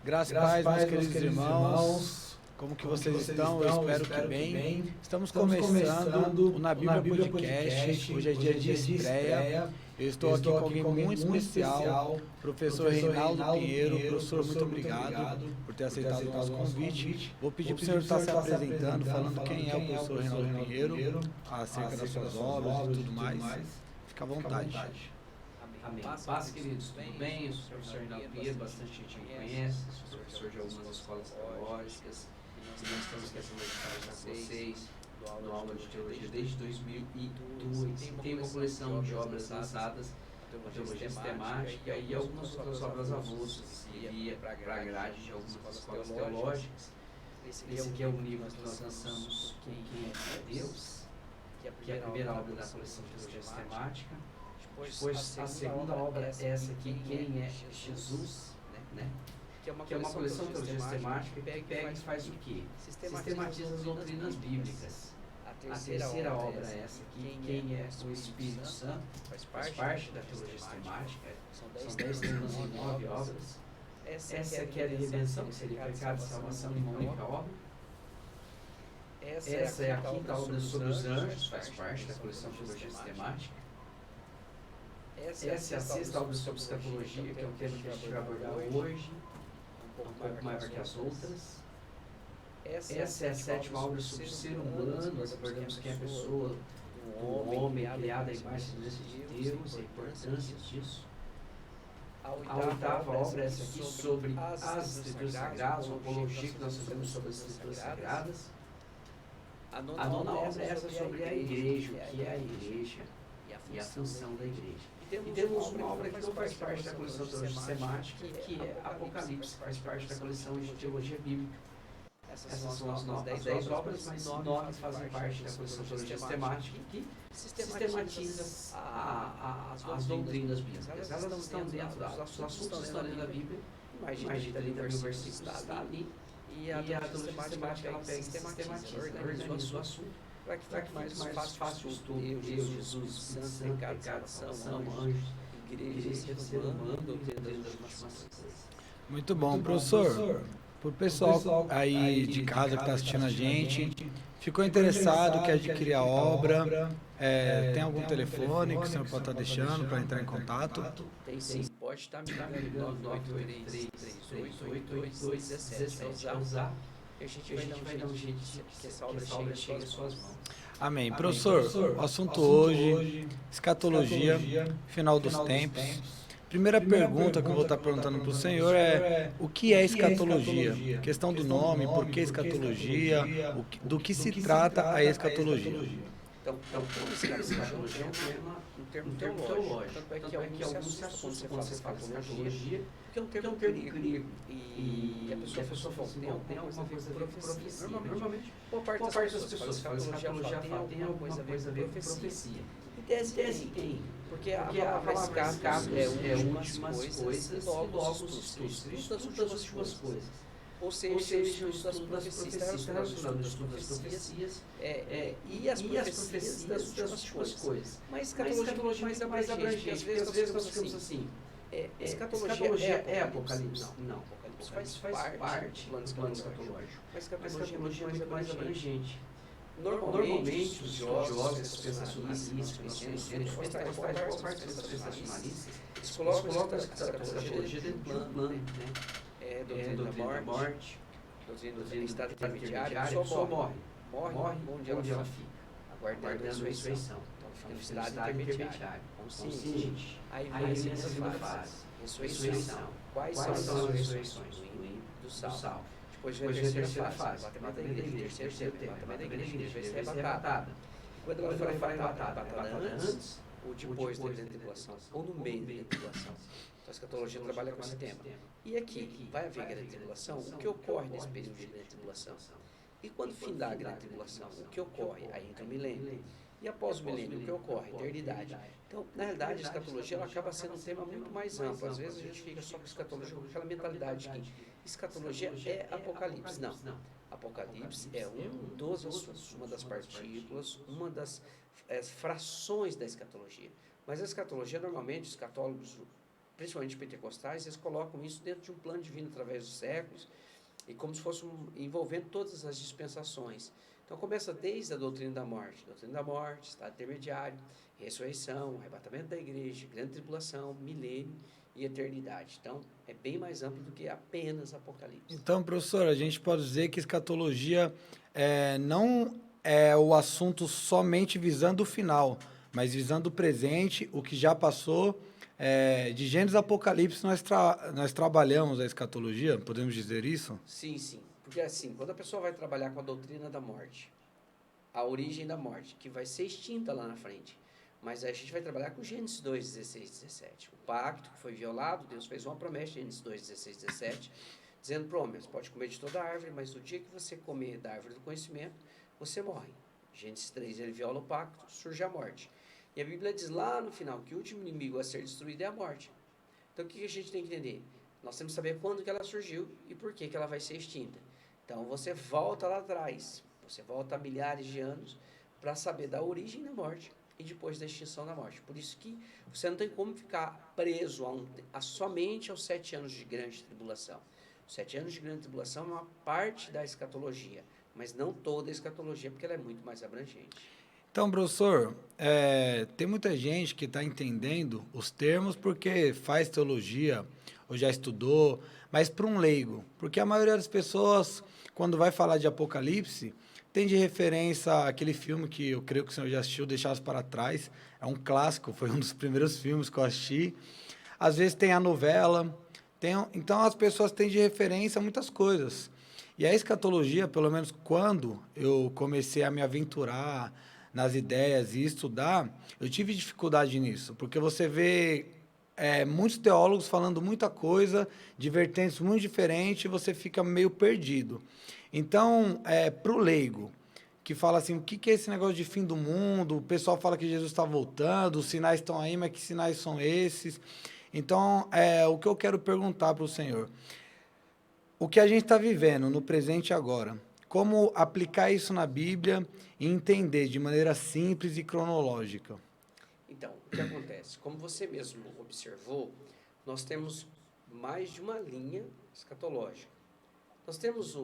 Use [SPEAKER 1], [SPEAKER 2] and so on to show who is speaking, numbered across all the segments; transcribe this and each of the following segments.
[SPEAKER 1] Graças e paz, meus queridos irmãos. Como que vocês estão? Eu espero que bem. Estamos começando o Na Bíblia Podcast. Hoje é dia de estreia. Eu estou aqui com alguém muito especial, professor Reinaldo Pinheiro. Professor, muito obrigado por ter aceitado o nosso convite. Vou pedir para o senhor estar se apresentando, falando quem é o professor Reinaldo Pinheiro, acerca das suas obras e tudo mais. Fica à vontade.
[SPEAKER 2] Amém. Paz, queridos, tudo bem? Eu sou o professor Reinaldo Pinheiro, bastante gente me conhece, sou professor de algumas escolas teológicas, e nós estamos aqui essa noite para com vocês, dou aula de teologia desde 2002, tenho uma coleção de obras lançadas, uma teologia sistemática e algumas outras obras avulsas, que iria para a grade de algumas escolas teológicas. Esse aqui é o livro que nós lançamos, Quem é Deus, que é a primeira obra da coleção de teologia sistemática. Depois a segunda obra é essa aqui, Quem é Jesus, né? Que é uma coleção de teologia sistemática que pega e faz o quê? Sistematiza as doutrinas bíblicas. A terceira obra é essa aqui, Quem é o Espírito Santo, faz parte da teologia sistemática. São 10 temas e 9 obras. Essa aqui é a de redenção, que seria pecado, salvação e uma única obra. Essa é a quinta obra sobre os anjos, faz parte da coleção de teologia sistemática. Essa é a sexta obra sobre escatologia, que é o tema que a gente vai abordar hoje, um pouco maior que as outras. Essa é a sétima obra sobre o ser humano, nós abordamos quem é a pessoa, o homem criado à imagem e semelhança de Deus, a importância disso. A oitava obra é essa aqui, sobre as Escrituras Sagradas, uma apologia que nós fazemos sobre as Escrituras Sagradas. A nona obra é essa sobre a igreja, o que é a igreja e a função da igreja. E temos uma obra que não faz parte da coleção de teologia sistemática, que é Apocalipse, faz parte da coleção de teologia bíblica. Essas são as 10 obras, mas 9 fazem parte da coleção de teologia sistemática, que sistematiza as doutrinas bíblicas. Elas estão dentro dos assuntos da história da Bíblia, mais de 30 mil versículos está ali, e a teologia sistemática ela pega e sistematiza, organiza o assunto, para que fique mais fácil o estudo. Deus, Jesus, santo, pecado, salvação, anjos, igreja, ser humano, doutrina das últimas coisas.
[SPEAKER 1] Muito bom, professor. Para o pessoal aí de casa que está assistindo a gente, ficou interessado, quer adquirir a obra, tem algum telefone que o senhor pode estar deixando para entrar em contato?
[SPEAKER 2] Tem sim, pode estar me ligando, 983388217, para usar. A gente vai dar um jeito que essa obra chegue às suas mãos.
[SPEAKER 1] Amém. Professor, o assunto hoje, escatologia, final dos tempos. Primeira pergunta que eu vou estar perguntando para o senhor é: o que é escatologia? Questão do nome, por que escatologia, do que se trata a escatologia?
[SPEAKER 2] Então escatologia é um termo teológico. Tanto é que alguns se assustam quando você fala escatologia, porque é um termo grego. E a pessoa fala, tem alguma coisa a ver com profecia. Normalmente, boa parte das pessoas falam escatologia tem alguma coisa a ver com profecia. Em tese tem, porque a palavra escato é últimas coisas e logos estudos das últimas coisas. Ou seja, o estudo das profecias, está relacionado ao estudo das profecias e as profecias das últimas coisas. Mas escatologia é mais abrangente, às vezes nós ficamos assim, escatologia é Apocalipse? Não, Apocalipse faz parte do plano escatológico, mas escatologia é mais abrangente. Normalmente, os estudiosos, esses pensacionalistas, qual parte desses pensacionalistas, eles colocam a escatologia dentro do plano, doutrina da morte, doutrina do estado intermediário, a pessoa morre onde ela fica, aguardando a ressurreição. Então fica no estado intermediário, consciente. Aí vem a segunda fase, ressurreição. Quais são as ressurreições? Do ímpio, do salvo. Depois vem a terceira fase, batimento da igreja. Terceiro tempo, batimento da igreja, vai ser arrebatada. Quando ela for arrebatada antes ou depois da tribulação, ou no meio da tribulação. Então a escatologia trabalha com esse tema. E aqui, vai haver grande tribulação? O que ocorre nesse período de grande tribulação? E quando findar a grande tribulação? O que ocorre? Aí entra o milênio. E após o milênio, o que ocorre? Eternidade. Então, na realidade, a escatologia ela acaba sendo um tema muito mais amplo. Às vezes a gente fica só com escatologia, com aquela mentalidade que escatologia é Apocalipse. Não. Apocalipse é um dos assuntos, uma das partículas, uma das frações da escatologia. Mas a escatologia, normalmente, os católicos principalmente pentecostais, eles colocam isso dentro de um plano divino através dos séculos, e como se fosse envolvendo todas as dispensações. Então começa desde a doutrina da morte, estado intermediário, ressurreição, arrebatamento da igreja, grande tribulação, milênio e eternidade. Então é bem mais amplo do que apenas Apocalipse.
[SPEAKER 1] Então, professor, a gente pode dizer que escatologia não é o assunto somente visando o final, mas visando o presente, o que já passou. De Gênesis a Apocalipse, nós trabalhamos a escatologia, podemos dizer isso?
[SPEAKER 2] Sim, sim. Porque assim, quando a pessoa vai trabalhar com a doutrina da morte, a origem da morte, que vai ser extinta lá na frente, mas a gente vai trabalhar com Gênesis 2, 16, 17. O pacto que foi violado, Deus fez uma promessa, Gênesis 2, 16, 17, dizendo para o homem, você pode comer de toda a árvore, mas no dia que você comer da árvore do conhecimento, você morre. Gênesis 3, ele viola o pacto, surge a morte. E a Bíblia diz lá no final que o último inimigo a ser destruído é a morte. Então o que a gente tem que entender? Nós temos que saber quando que ela surgiu e por que ela vai ser extinta. Então você volta lá atrás, você volta a milhares de anos para saber da origem da morte e depois da extinção da morte. Por isso que você não tem como ficar preso somente aos 7 anos de grande tribulação. Os 7 anos de grande tribulação é uma parte da escatologia, mas não toda a escatologia, porque ela é muito mais abrangente.
[SPEAKER 1] Então, professor, tem muita gente que está entendendo os termos porque faz teologia ou já estudou, mas para um leigo, porque a maioria das pessoas, quando vai falar de Apocalipse, tem de referência aquele filme que eu creio que o senhor já assistiu, Deixados para Trás, é um clássico, foi um dos primeiros filmes que eu assisti. Às vezes tem a novela, então as pessoas têm de referência muitas coisas. E a escatologia, pelo menos quando eu comecei a me aventurar nas ideias e estudar, eu tive dificuldade nisso, porque você vê muitos teólogos falando muita coisa, de vertentes muito diferentes, e você fica meio perdido. Então, para o leigo, que fala assim, o que é esse negócio de fim do mundo? O pessoal fala que Jesus está voltando, os sinais estão aí, mas que sinais são esses? Então, o que eu quero perguntar para o senhor, o que a gente está vivendo no presente agora, como aplicar isso na Bíblia e entender de maneira simples e cronológica?
[SPEAKER 2] Então, o que acontece? Como você mesmo observou, nós temos mais de uma linha escatológica. Nós temos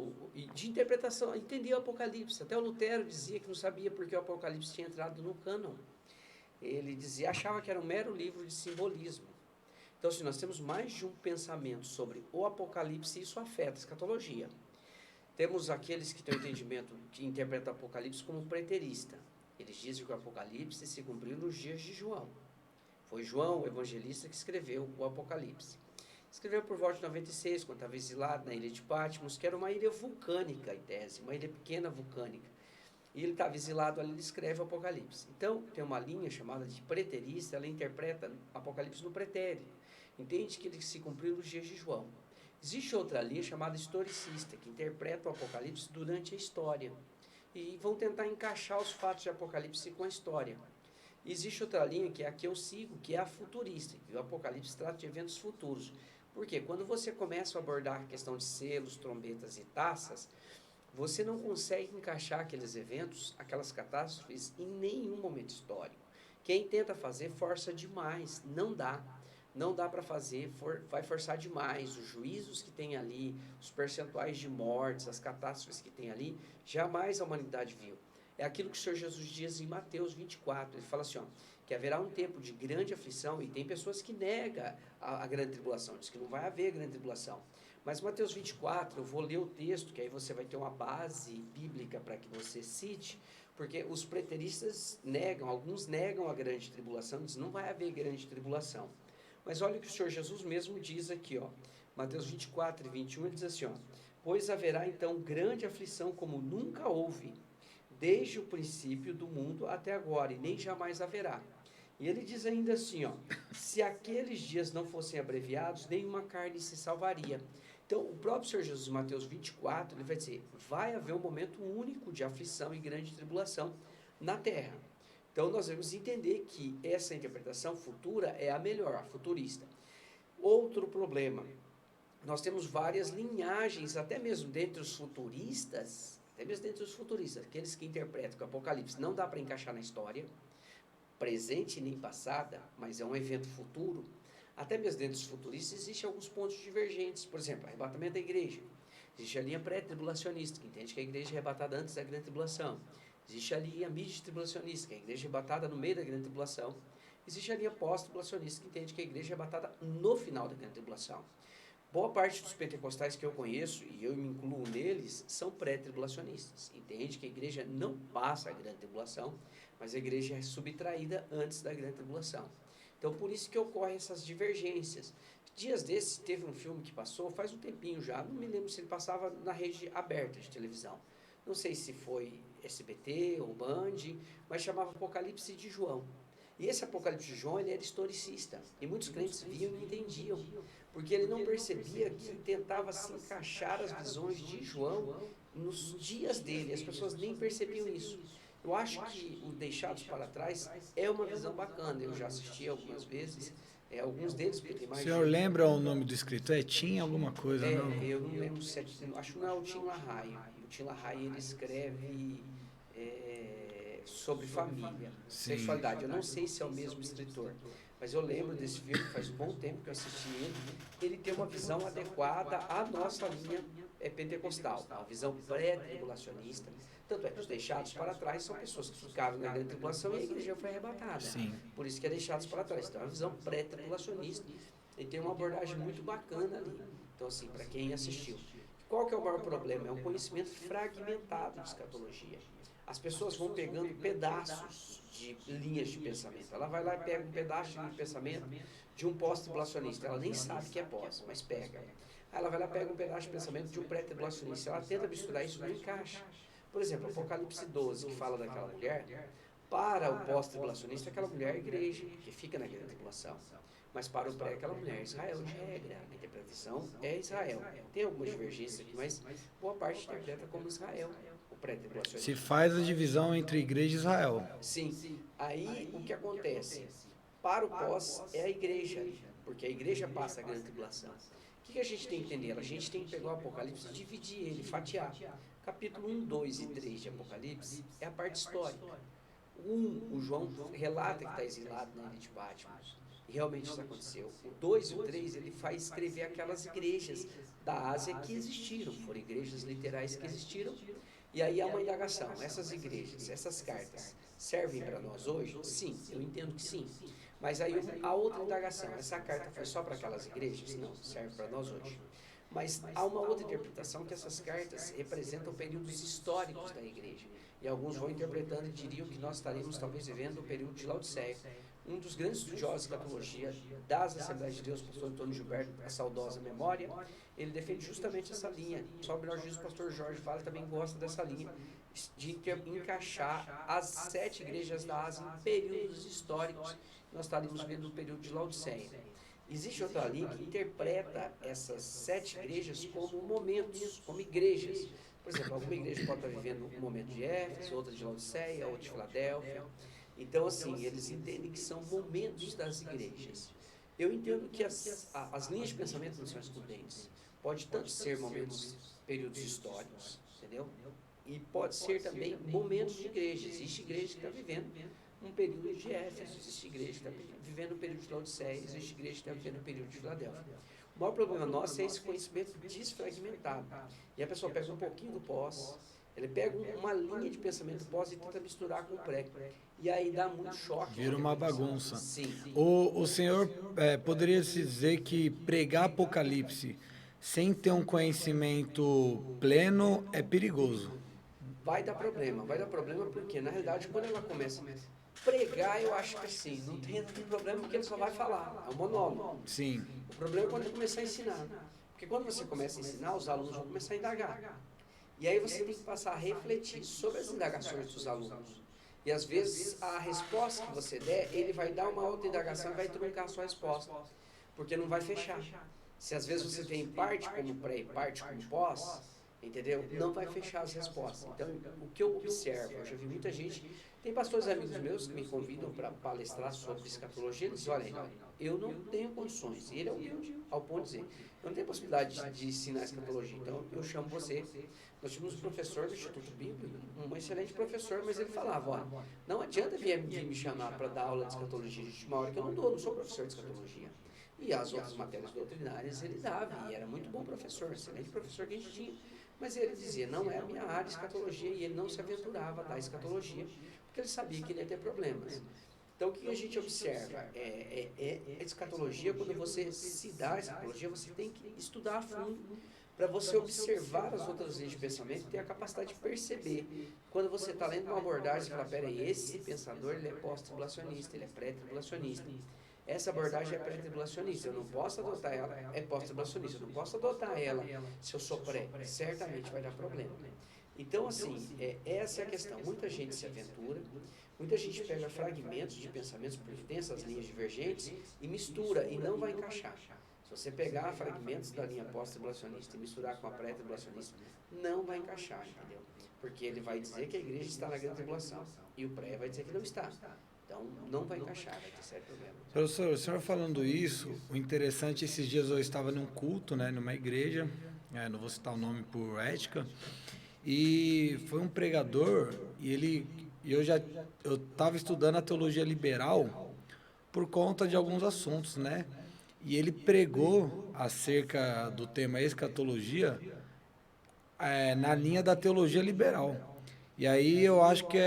[SPEAKER 2] de interpretação, entender o Apocalipse. Até o Lutero dizia que não sabia porque o Apocalipse tinha entrado no cânon. Ele achava que era um mero livro de simbolismo. Então, assim, nós temos mais de um pensamento sobre o Apocalipse e isso afeta a escatologia. Temos aqueles que têm o entendimento, que interpretam o Apocalipse como preterista. Eles dizem que o Apocalipse se cumpriu nos dias de João. Foi João, o evangelista, que escreveu o Apocalipse. Escreveu por volta de 96, quando estava exilado na ilha de Patmos, que era uma ilha vulcânica, em tese, uma ilha pequena vulcânica. E ele estava exilado ali, ele escreve o Apocalipse. Então, tem uma linha chamada de preterista, ela interpreta Apocalipse no pretérito. Entende que ele se cumpriu nos dias de João. Existe outra linha chamada historicista, que interpreta o Apocalipse durante a história. E vão tentar encaixar os fatos de Apocalipse com a história. Existe outra linha, que é a que eu sigo, que é a futurista, que o Apocalipse trata de eventos futuros. Por quê? Quando você começa a abordar a questão de selos, trombetas e taças, você não consegue encaixar aqueles eventos, aquelas catástrofes, em nenhum momento histórico. Quem tenta fazer força demais, não dá. Não dá para fazer, vai forçar demais. Os juízos que tem ali, os percentuais de mortes, as catástrofes que tem ali, jamais a humanidade viu. É aquilo que o Senhor Jesus diz em Mateus 24. Ele fala assim, que haverá um tempo de grande aflição, e tem pessoas que negam a grande tribulação, diz que não vai haver grande tribulação. Mas Mateus 24, eu vou ler o texto, que aí você vai ter uma base bíblica para que você cite, porque os preteristas alguns negam a grande tribulação, dizem não vai haver grande tribulação. Mas olha o que o Senhor Jesus mesmo diz aqui, Mateus 24 e 21, ele diz assim, pois haverá então grande aflição como nunca houve, desde o princípio do mundo até agora, e nem jamais haverá. E ele diz ainda assim, se aqueles dias não fossem abreviados, nenhuma carne se salvaria. Então, o próprio Senhor Jesus, Mateus 24, ele vai dizer, vai haver um momento único de aflição e grande tribulação na terra. Então, nós vamos entender que essa interpretação futura é a melhor, a futurista. Outro problema, nós temos várias linhagens, até mesmo dentre os futuristas, aqueles que interpretam que o Apocalipse não dá para encaixar na história, presente nem passada, mas é um evento futuro. Até mesmo dentro dos futuristas existem alguns pontos divergentes. Por exemplo, arrebatamento da igreja. Existe a linha pré-tribulacionista, que entende que a igreja é arrebatada antes da grande tribulação. Existe a linha mid-tribulacionista, que é a igreja é arrebatada no meio da grande tribulação. Existe a linha pós-tribulacionista, que entende que a igreja é arrebatada no final da grande tribulação. Boa parte dos pentecostais que eu conheço, e eu me incluo neles, são pré-tribulacionistas. Entende que a igreja não passa a grande tribulação, mas a igreja é subtraída antes da grande tribulação. Então, por isso que ocorrem essas divergências. Dias desses, teve um filme que passou, faz um tempinho já, não me lembro se ele passava na rede aberta de televisão. Não sei se foi SBT ou Band, mas chamava Apocalipse de João. E esse Apocalipse de João, ele era historicista. E muitos crentes viam e não entendiam. Porque ele não percebia que tentava se encaixar as visões de João nos dias dele. As pessoas nem percebiam isso. Eu acho que o Deixados para Trás é uma visão bacana. Eu já assisti algumas vezes. Alguns deles, porque tem mais.
[SPEAKER 1] O senhor lembra o nome do escritor? É Tim alguma coisa, não?
[SPEAKER 2] Eu não lembro se acho que não é o Tim LaHaye. O Tim LaHaye, ele escreve sobre família, sexualidade. Eu não sei se é o mesmo escritor, mas eu lembro desse filme, faz um bom tempo que eu assisti ele. Ele tem uma visão adequada à nossa linha pentecostal, uma visão pré-tribulacionista. Tanto é que os deixados para trás são pessoas que ficaram na grande tribulação e a igreja foi arrebatada.
[SPEAKER 1] Sim.
[SPEAKER 2] Por isso que é deixados para trás. Então é uma visão pré-tribulacionista. E tem uma abordagem muito bacana ali. Então, assim, para quem assistiu. Qual que é o maior problema? É um conhecimento fragmentado de escatologia. As pessoas vão pegando pedaços de linhas de pensamento. Ela vai lá e pega um pedaço de linha de pensamento de um pós-tribulacionista. Ela nem sabe que é pós, mas pega. Aí ela vai lá e pega um pedaço de pensamento de um pré-tribulacionista. Ela tenta misturar isso, não encaixa. Por exemplo, Apocalipse 12, que fala daquela mulher, para o pós-tribulacionista, aquela mulher é a igreja, que fica na grande tribulação. Mas para o pré, aquela mulher é Israel de regra. A interpretação é Israel. Tem algumas divergências aqui, mas boa parte interpreta como Israel, o pré-tribulacionista.
[SPEAKER 1] Se faz a divisão entre igreja e Israel.
[SPEAKER 2] Sim. Aí, o que acontece? Para o pós, é a igreja, porque a igreja passa a grande tribulação. O que a gente tem que entender? A gente tem que pegar o Apocalipse e dividir ele, fatiar. Capítulo 1, 2 e 3 de Apocalipse é a parte histórica. O João relata que está exilado na ilha de Patmos. E realmente isso aconteceu. O 2 e o 3, ele faz escrever aquelas igrejas da Ásia que existiram. Foram igrejas literais que existiram. E aí há uma indagação. Essas igrejas, essas cartas, servem para nós hoje? Sim, eu entendo que sim. Mas aí há outra indagação. Essa carta foi só para aquelas igrejas? Não, serve para nós hoje. Mas há uma outra interpretação que essas cartas representam períodos históricos da igreja. E alguns vão interpretando e diriam que nós estaremos talvez vivendo o período de Laodiceia. Um dos grandes estudiosos de escatologia das Assembleias de Deus, o pastor Antônio Gilberto, a saudosa memória, ele defende justamente essa linha. Só o melhor juízo, o pastor Jorge Vale também gosta dessa linha, de encaixar as 7 igrejas da Ásia em períodos históricos. Nós estaríamos vendo o período de Laodiceia. Existe outra linha que interpreta essas 7 igrejas como momentos, como igrejas. Por exemplo, alguma igreja pode estar vivendo um momento de Éfeso, outra de Laodiceia, outra de Filadélfia. Então, assim, eles entendem que são momentos das igrejas. Eu entendo que as linhas de pensamento não são excludentes. Pode tanto ser momentos, períodos históricos, entendeu? E pode ser também momentos de igreja. Existe igreja que está vivendo um período de Éfeso, existe igreja que está vivendo um período de Laodiceia, existe igreja que está vivendo um período de Filadélfia. O maior problema nosso é esse conhecimento desfragmentado. E a pessoa pega um pouquinho do pós, ele pega uma linha de pensamento pós e tenta misturar com o pré. E aí dá muito choque.
[SPEAKER 1] Vira uma bagunça.
[SPEAKER 2] Sim.
[SPEAKER 1] O senhor poderia se dizer que pregar Apocalipse sem ter um conhecimento pleno é perigoso?
[SPEAKER 2] Vai dar problema porque, na realidade, quando ela começa a pregar, eu acho que sim, não tem problema porque ele só vai falar, é um monólogo.
[SPEAKER 1] Sim.
[SPEAKER 2] O problema é quando ele começar a ensinar. Porque quando você começa a ensinar, os alunos vão começar a indagar. E aí você tem que passar a refletir sobre as indagações dos alunos. E às vezes a resposta que você der, ele vai dar uma outra indagação e vai truncar a sua resposta. Porque não vai fechar. Se às vezes você tem parte como pré e parte como pós, entendeu? Não vai fechar as respostas. Então, o que eu observo, eu já vi muita gente, tem pastores amigos meus que me convidam para palestrar sobre escatologia, eles dizem, olha, eu não tenho condições, e ele é humilde ao ponto de dizer, eu não tenho possibilidade de ensinar escatologia, então eu chamo você. Nós tínhamos um professor do Instituto Bíblico, um excelente professor, mas ele falava, ó, não adianta vir me chamar para dar aula de escatologia, de uma hora que eu não sou professor de escatologia. E E as outras matérias doutrinárias ele dava, e era muito bom professor, excelente professor que a gente tinha. Mas ele dizia, não é a minha área, escatologia, e ele não se aventurava a dar escatologia, porque ele sabia que ele ia ter problemas. Então, o que a gente observa? A escatologia, quando você se dá a escatologia, você tem que estudar a fundo para você observar as outras linhas de pensamento e ter a capacidade de perceber. Quando você está lendo uma abordagem, você fala, peraí, esse pensador ele é pós-tribulacionista, ele é pré-tribulacionista. Essa abordagem é pré-tribulacionista, eu não posso adotar ela, é pós-tribulacionista, eu não posso adotar ela se eu sou pré, certamente vai dar problema. Então, assim, essa é a questão. Muita gente se aventura, muita gente pega fragmentos de pensamentos, porque tem essas linhas divergentes, e mistura, e não vai encaixar. Se você pegar fragmentos da linha pós-tribulacionista e misturar com a pré-tribulacionista, não vai encaixar, entendeu? Porque ele vai dizer que a igreja está na grande tribulação, e o pré vai dizer que não está. Então, não vai encaixar, vai ter sério problema.
[SPEAKER 1] Professor, o senhor falando isso, o interessante, esses dias eu estava num culto, né, numa igreja, não vou citar o nome por ética, e foi um pregador, e eu estava estudando a teologia liberal por conta de alguns assuntos, né? E ele pregou acerca do tema escatologia na linha da teologia liberal. E aí eu acho que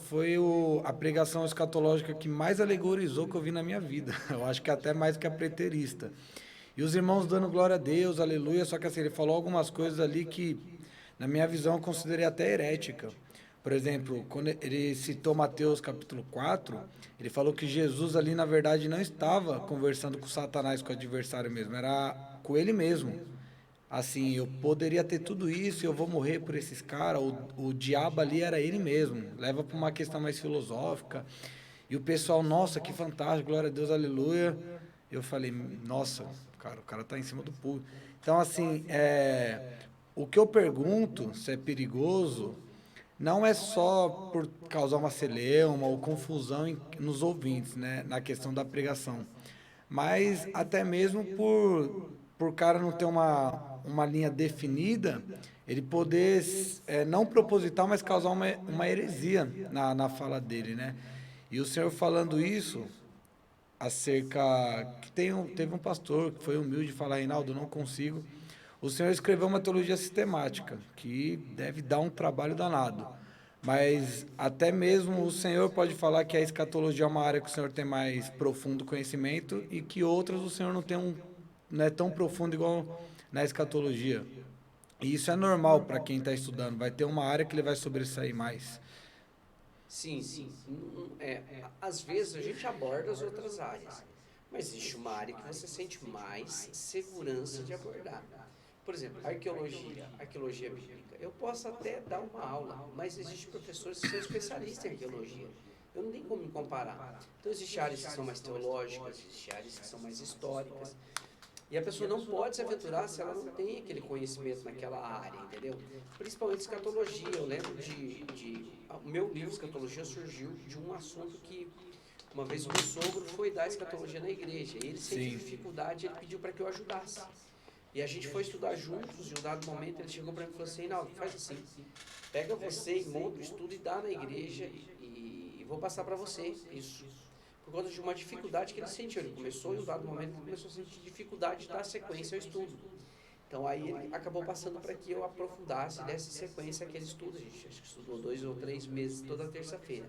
[SPEAKER 1] foi a pregação escatológica que mais alegorizou que eu vi na minha vida. Eu acho que até mais que a preterista. E os irmãos dando glória a Deus, aleluia, só que assim, ele falou algumas coisas ali que, na minha visão, eu considerei até herética. Por exemplo, quando ele citou Mateus capítulo 4, ele falou que Jesus ali, na verdade, não estava conversando com Satanás, com o adversário mesmo, era com ele mesmo. Assim, eu poderia ter tudo isso e eu vou morrer por esses caras, o diabo ali era ele mesmo, leva para uma questão mais filosófica. E o pessoal, nossa, que fantástico, glória a Deus, aleluia. Eu falei, nossa, cara, o cara tá em cima do púlpito. Então, assim, o que eu pergunto, se é perigoso, não é só por causar uma celeuma ou confusão nos ouvintes, né, na questão da pregação, mas até mesmo por cara não ter uma linha definida, ele poder, não proposital, mas causar uma heresia na fala dele, né? E o senhor falando isso acerca que teve um pastor que foi humilde e falar, Reinaldo, eu não consigo. O senhor escreveu uma teologia sistemática, que deve dar um trabalho danado. Mas até mesmo o senhor pode falar que a escatologia é uma área que o senhor tem mais profundo conhecimento e que outras o senhor não é tão profundo igual na escatologia. E isso é normal para quem está estudando. Vai ter uma área que ele vai sobressair mais.
[SPEAKER 2] Sim, sim. Às vezes a gente aborda as outras áreas, mas existe uma área que você sente mais segurança de abordar. Por exemplo, arqueologia bíblica. Eu posso até dar uma aula, mas existem professores que são especialistas em arqueologia. Eu não tenho como me comparar. Então, existem áreas que são mais teológicas, existem áreas que são mais históricas. E a pessoa não pode se aventurar se ela não tem aquele conhecimento naquela área, entendeu? Principalmente escatologia. Eu lembro o meu livro Escatologia surgiu de um assunto que uma vez o meu sogro foi dar escatologia na igreja. E ele sentiu dificuldade e ele pediu para que eu ajudasse. E a gente foi estudar juntos, e em um dado momento ele chegou para mim e falou assim, Reinaldo, faz assim, pega você e monta o estudo e dá na igreja e vou passar para você isso. Por conta de uma dificuldade que ele sentiu, ele começou, em um dado momento ele começou a sentir dificuldade de dar sequência ao estudo. Então aí ele acabou passando para que eu aprofundasse e desse sequência àquele estudo, a gente acho que estudou 2 ou 3 meses toda terça-feira.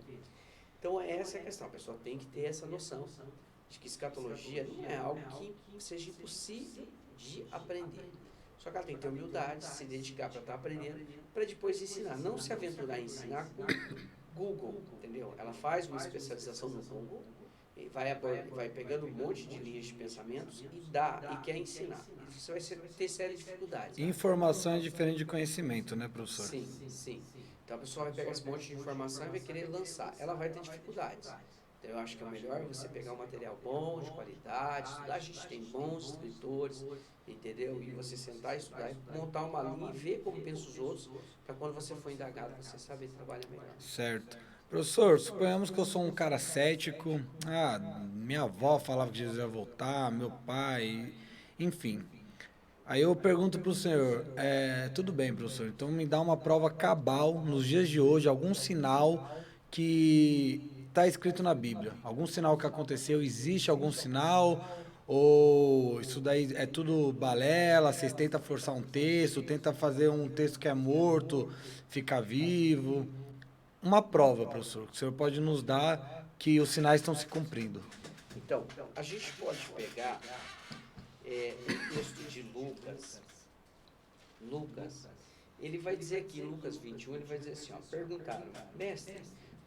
[SPEAKER 2] Então essa é a questão, a pessoa tem que ter essa noção de que escatologia não é algo que seja impossível de aprender. Só que ela tem que ter humildade, se dedicar para estar aprendendo, para depois ensinar. Não se aventurar em ensinar com Google, entendeu? Ela faz uma especialização no Google, e vai pegando um monte de linhas de pensamentos e quer ensinar. Isso vai ter sérias dificuldades.
[SPEAKER 1] Informação é diferente de conhecimento, né, professor?
[SPEAKER 2] Sim, sim. Então a pessoa vai pegar esse monte de informação e vai querer lançar. Ela vai ter dificuldades. Então eu acho que é melhor você pegar um material bom, de qualidade, estudar. A gente tem bons escritores, entendeu? E você sentar e estudar, e montar uma linha e ver como pensam os outros, para quando você for indagado, você saber trabalhar melhor.
[SPEAKER 1] Certo. Professor, suponhamos que eu sou um cara cético, minha avó falava que Jesus ia voltar, meu pai, enfim. Aí eu pergunto para o senhor, tudo bem, professor, então me dá uma prova cabal nos dias de hoje, algum sinal que está escrito na Bíblia, algum sinal que aconteceu, existe algum sinal, ou isso daí é tudo balela, vocês tentam forçar um texto, tentam fazer um texto que é morto, ficar vivo. Uma prova, professor, que o senhor pode nos dar que os sinais estão se cumprindo.
[SPEAKER 2] Então, a gente pode pegar o texto de Lucas. Lucas, ele vai dizer aqui, em Lucas 21, ele vai dizer assim, ó, perguntaram, mestre,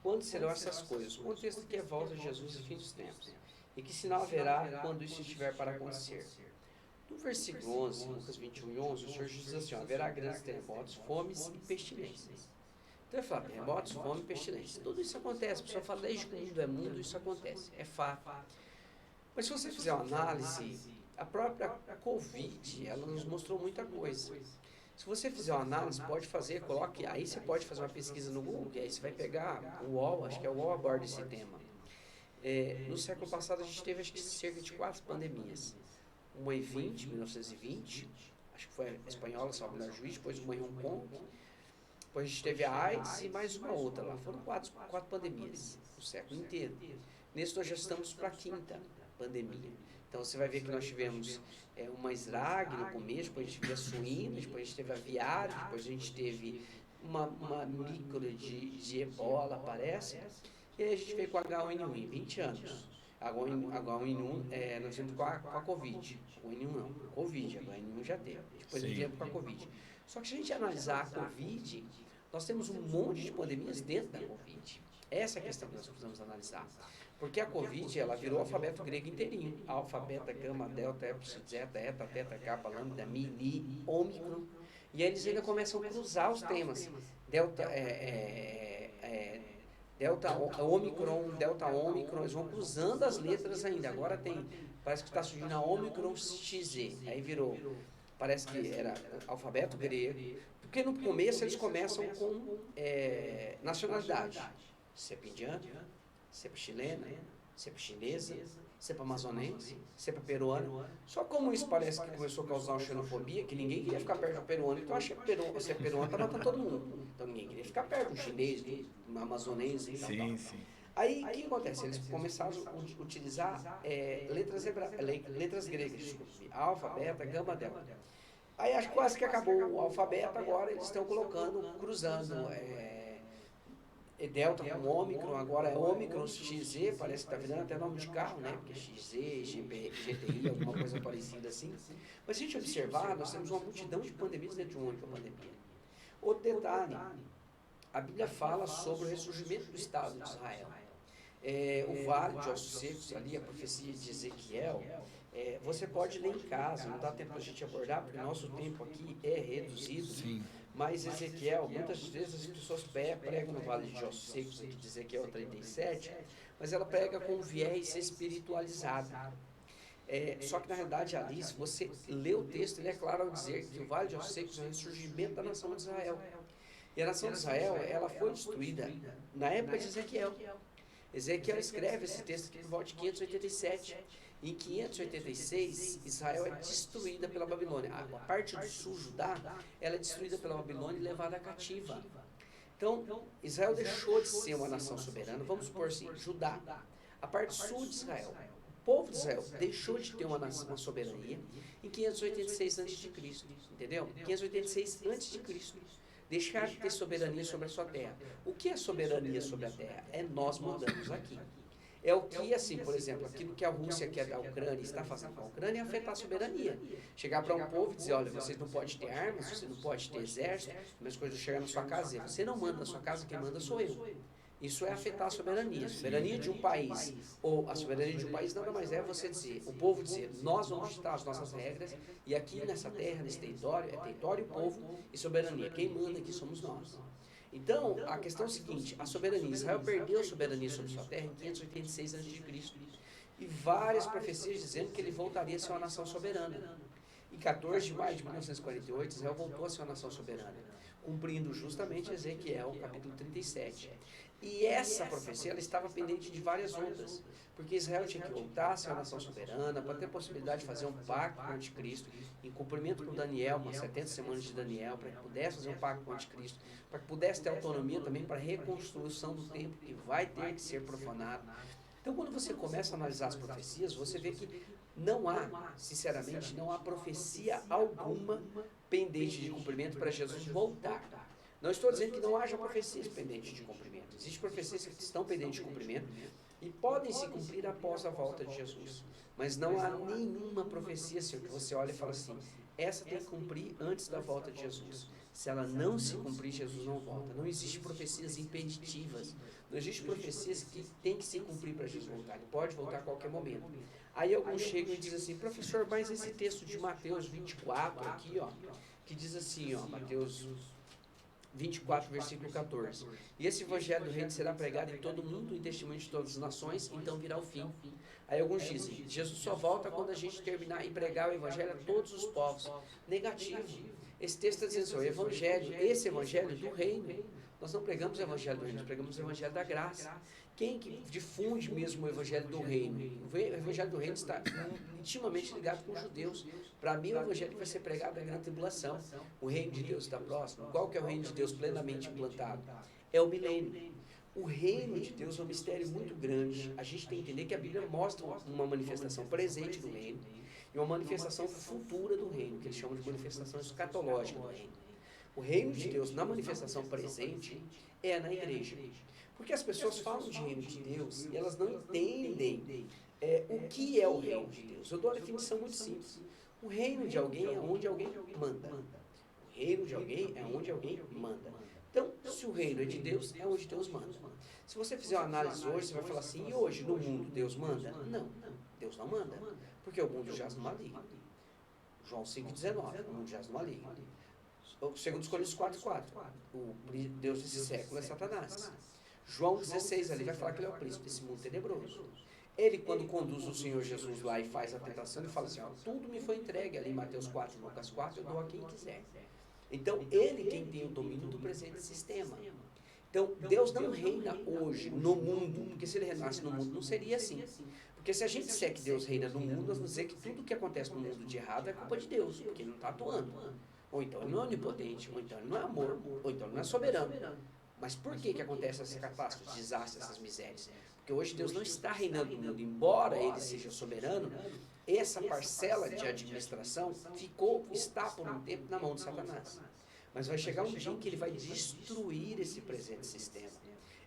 [SPEAKER 2] quando serão essas coisas? O contexto que é volta de Jesus e fim dos tempos. E que sinal haverá quando isso estiver para acontecer? No versículo 11, Lucas 21 e 11, o Senhor Jesus diz assim, ó, haverá grandes terremotos, fomes e pestilências. Então ele fala, terremotos, fome e pestilência. Tudo isso acontece, a pessoa fala, desde que o mundo é mundo, isso acontece, é fato. Mas se você fizer uma análise, a própria Covid, ela nos mostrou muita coisa. Se você fizer uma análise, pode fazer, coloque, aí você pode fazer uma pesquisa no Google, que aí você vai pegar o UOL, acho que é o UOL aborda esse tema. No século passado a gente teve acho que cerca de 4 pandemias. Uma em 1920, acho que foi a espanhola, salvo o melhor juiz, depois uma em Hong Kong, depois a gente teve a AIDS e mais uma outra lá. Foram quatro pandemias no século inteiro. Nesse nós já estamos para a 5ª pandemia. Então você vai ver que nós tivemos uma esrague no começo, depois a gente teve a suína, depois a gente teve a aviária, depois a gente teve uma micro de ebola, parece, e aí a gente veio com a H1N1 em 20 anos. H1N1, nós vimos com a Covid. H1N1 não, Covid, a H1N1 já teve. Depois a gente veio com a Covid. Só que se a gente analisar a Covid, nós temos um monte de pandemias dentro da Covid. Essa é a questão que nós precisamos analisar. Porque a Covid, ela virou o alfabeto grego inteirinho. Alfa, beta, gama, delta, epsilon, zeta, eta, teta, kappa, lambda, mi, li, ômicron. E aí eles ainda começam a cruzar os temas. Delta, ômicron, eles vão cruzando as letras ainda. Agora parece que está surgindo a ômicron XZ. Aí virou, parece que era alfabeto grego. Porque no começo eles começam com nacionalidade. Cepa indiana, cepa chilena, cepa chinesa, cepa amazonense, cepa peruana. Só como isso parece que começou a causar uma xenofobia, que ninguém queria ficar perto do peruano, então achei que a cepa peruana está matando todo mundo. Então ninguém queria ficar perto do chinês, do amazonense e tal. Sim. Aí o que acontece? Eles começaram a utilizar letras gregas, desculpe, alfa, beta, gama, delta. Aí acho que quase que acabou o alfabeto, agora eles estão cruzando delta com ômicron, agora é ômicron XZ, parece que está virando até nome de carro, né? Porque XZ, GTI, alguma coisa parecida assim. Mas se a gente observar, nós temos uma multidão de pandemias dentro de uma única pandemia. Outro detalhe, a Bíblia fala sobre o ressurgimento do Estado de Israel. O vale de ossos secos ali, a profecia de Ezequiel, você pode ler em casa, não dá tempo para a gente abordar, porque o nosso tempo aqui é reduzido. Sim. Mas Ezequiel, muitas vezes as pessoas pregam no vale de ossos secos, aqui de Ezequiel 37, mas ela prega com um viés espiritualizado. Só que na realidade ali, se você lê o texto, ele é claro ao dizer que o vale de ossos secos é o ressurgimento da nação de Israel. E a nação de Israel, ela foi destruída na época de Ezequiel. Ezequiel escreve esse texto aqui por volta de 587. Em 586, Israel é destruída pela Babilônia. A parte do sul, Judá, ela é destruída pela Babilônia e levada cativa. Então, Israel deixou de ser uma nação soberana, vamos supor assim, Judá. A parte sul de Israel, o povo de Israel deixou de ter uma soberania em 586 a.C., entendeu? 586 a.C. Deixar de ter soberania sobre a sua terra. O que é soberania sobre a terra? É nós mandamos aqui. É o que, assim, por exemplo, aquilo que a Rússia quer da Ucrânia está fazendo com a Ucrânia é afetar a soberania. Chegar para um povo e dizer, olha, vocês não podem ter armas, você não pode ter exército, mas coisas chegar na sua casa e dizer, você não manda na sua casa, quem manda sou eu. Isso é afetar a soberania. A soberania de um país, ou a soberania de um país nada mais é você dizer, o povo dizer, nós vamos ditar as nossas regras, e aqui nessa terra, nesse território, é território, povo e soberania. Quem manda aqui somos nós. Então, a questão é a seguinte, a soberania, Israel perdeu a soberania sobre sua terra em 586 a.C. E várias profecias dizendo que ele voltaria a ser uma nação soberana. Em 14 de maio de 1948, Israel voltou a ser uma nação soberana, cumprindo justamente Ezequiel, capítulo 37. E essa profecia, ela estava pendente de várias outras, porque Israel tinha que voltar a ser uma nação soberana, para ter a possibilidade de fazer um pacto com o anticristo, em cumprimento com Daniel, umas 70 semanas de Daniel, para que pudesse fazer um pacto com o anticristo, para que pudesse ter autonomia também para a reconstrução do templo, que vai ter que ser profanado. Então, quando você começa a analisar as profecias, você vê que Não há, sinceramente, não há profecia alguma pendente de cumprimento para Jesus voltar. Não estou dizendo que não haja profecias pendentes de cumprimento. Existem profecias que estão pendentes de cumprimento e podem se cumprir após a volta de Jesus. Mas não há nenhuma profecia, Senhor, que você olha e fala assim, essa tem que cumprir antes da volta de Jesus. Se ela não se cumprir, Jesus não volta. Não existe profecias impeditivas. Não existe profecias que tem que se cumprir para Jesus voltar. Ele pode voltar a qualquer momento. Aí alguns chegam e dizem assim, professor, mas esse texto de Mateus 24 aqui, ó, que diz assim, ó, Mateus 24, versículo 14. E esse evangelho do reino será pregado em todo o mundo, em testemunho de todas as nações, então virá o fim. Aí alguns dizem, Jesus só volta quando a gente terminar e pregar o evangelho a todos os povos. Negativo. Esse texto está dizendo assim, o evangelho, esse evangelho do reino. Nós não pregamos o evangelho do reino, nós pregamos o evangelho da graça. Quem que difunde mesmo o evangelho do reino? O evangelho do reino está intimamente ligado com os judeus. Para mim, o evangelho vai ser pregado na grande tribulação. O reino de Deus está próximo. Qual que é o reino de Deus plenamente implantado? É o milênio. O reino de Deus é um mistério muito grande. A gente tem que entender que a Bíblia mostra uma manifestação presente do reino e uma manifestação futura do reino, que eles chamam de manifestação escatológica do reino. O reino de Deus, na manifestação presente, é na igreja. Porque as pessoas falam de reino de Deus e elas não entendem o que é o reino de Deus. Eu dou uma definição muito simples. O reino de alguém é onde alguém manda. O reino de alguém é onde alguém manda. Então, se o reino é de Deus, é onde Deus manda. Se você fizer uma análise hoje, você vai falar assim, e hoje no mundo Deus manda? Não, Deus não manda. Porque o mundo jaz no maligno. João 5,19, o mundo jaz no maligno. Segundo Coríntios 4,4, o Deus desse século é Satanás. João 16 ali vai falar que ele é o príncipe desse mundo tenebroso. Ele, quando conduz o Senhor Jesus lá e faz a tentação, ele fala assim, ó, tudo me foi entregue ali em Mateus 4 e Lucas 4, eu dou a quem quiser. Então, ele quem tem o domínio do presente sistema. Então, Deus não reina hoje no mundo, porque se ele reinasse no mundo não seria assim. Porque se a gente disser que Deus reina no mundo, nós vamos dizer que tudo que acontece no mundo de errado é culpa de Deus, porque ele não está atuando. Ou então ele não é onipotente, ou então ele não é amor, ou então ele não é soberano. Mas por que acontece essa catástrofe, desastre, essas misérias? Porque hoje Deus não está reinando no mundo, embora ele seja soberano, essa parcela de administração está por um tempo na mão de Satanás. Mas vai chegar um dia em que ele vai destruir esse presente sistema.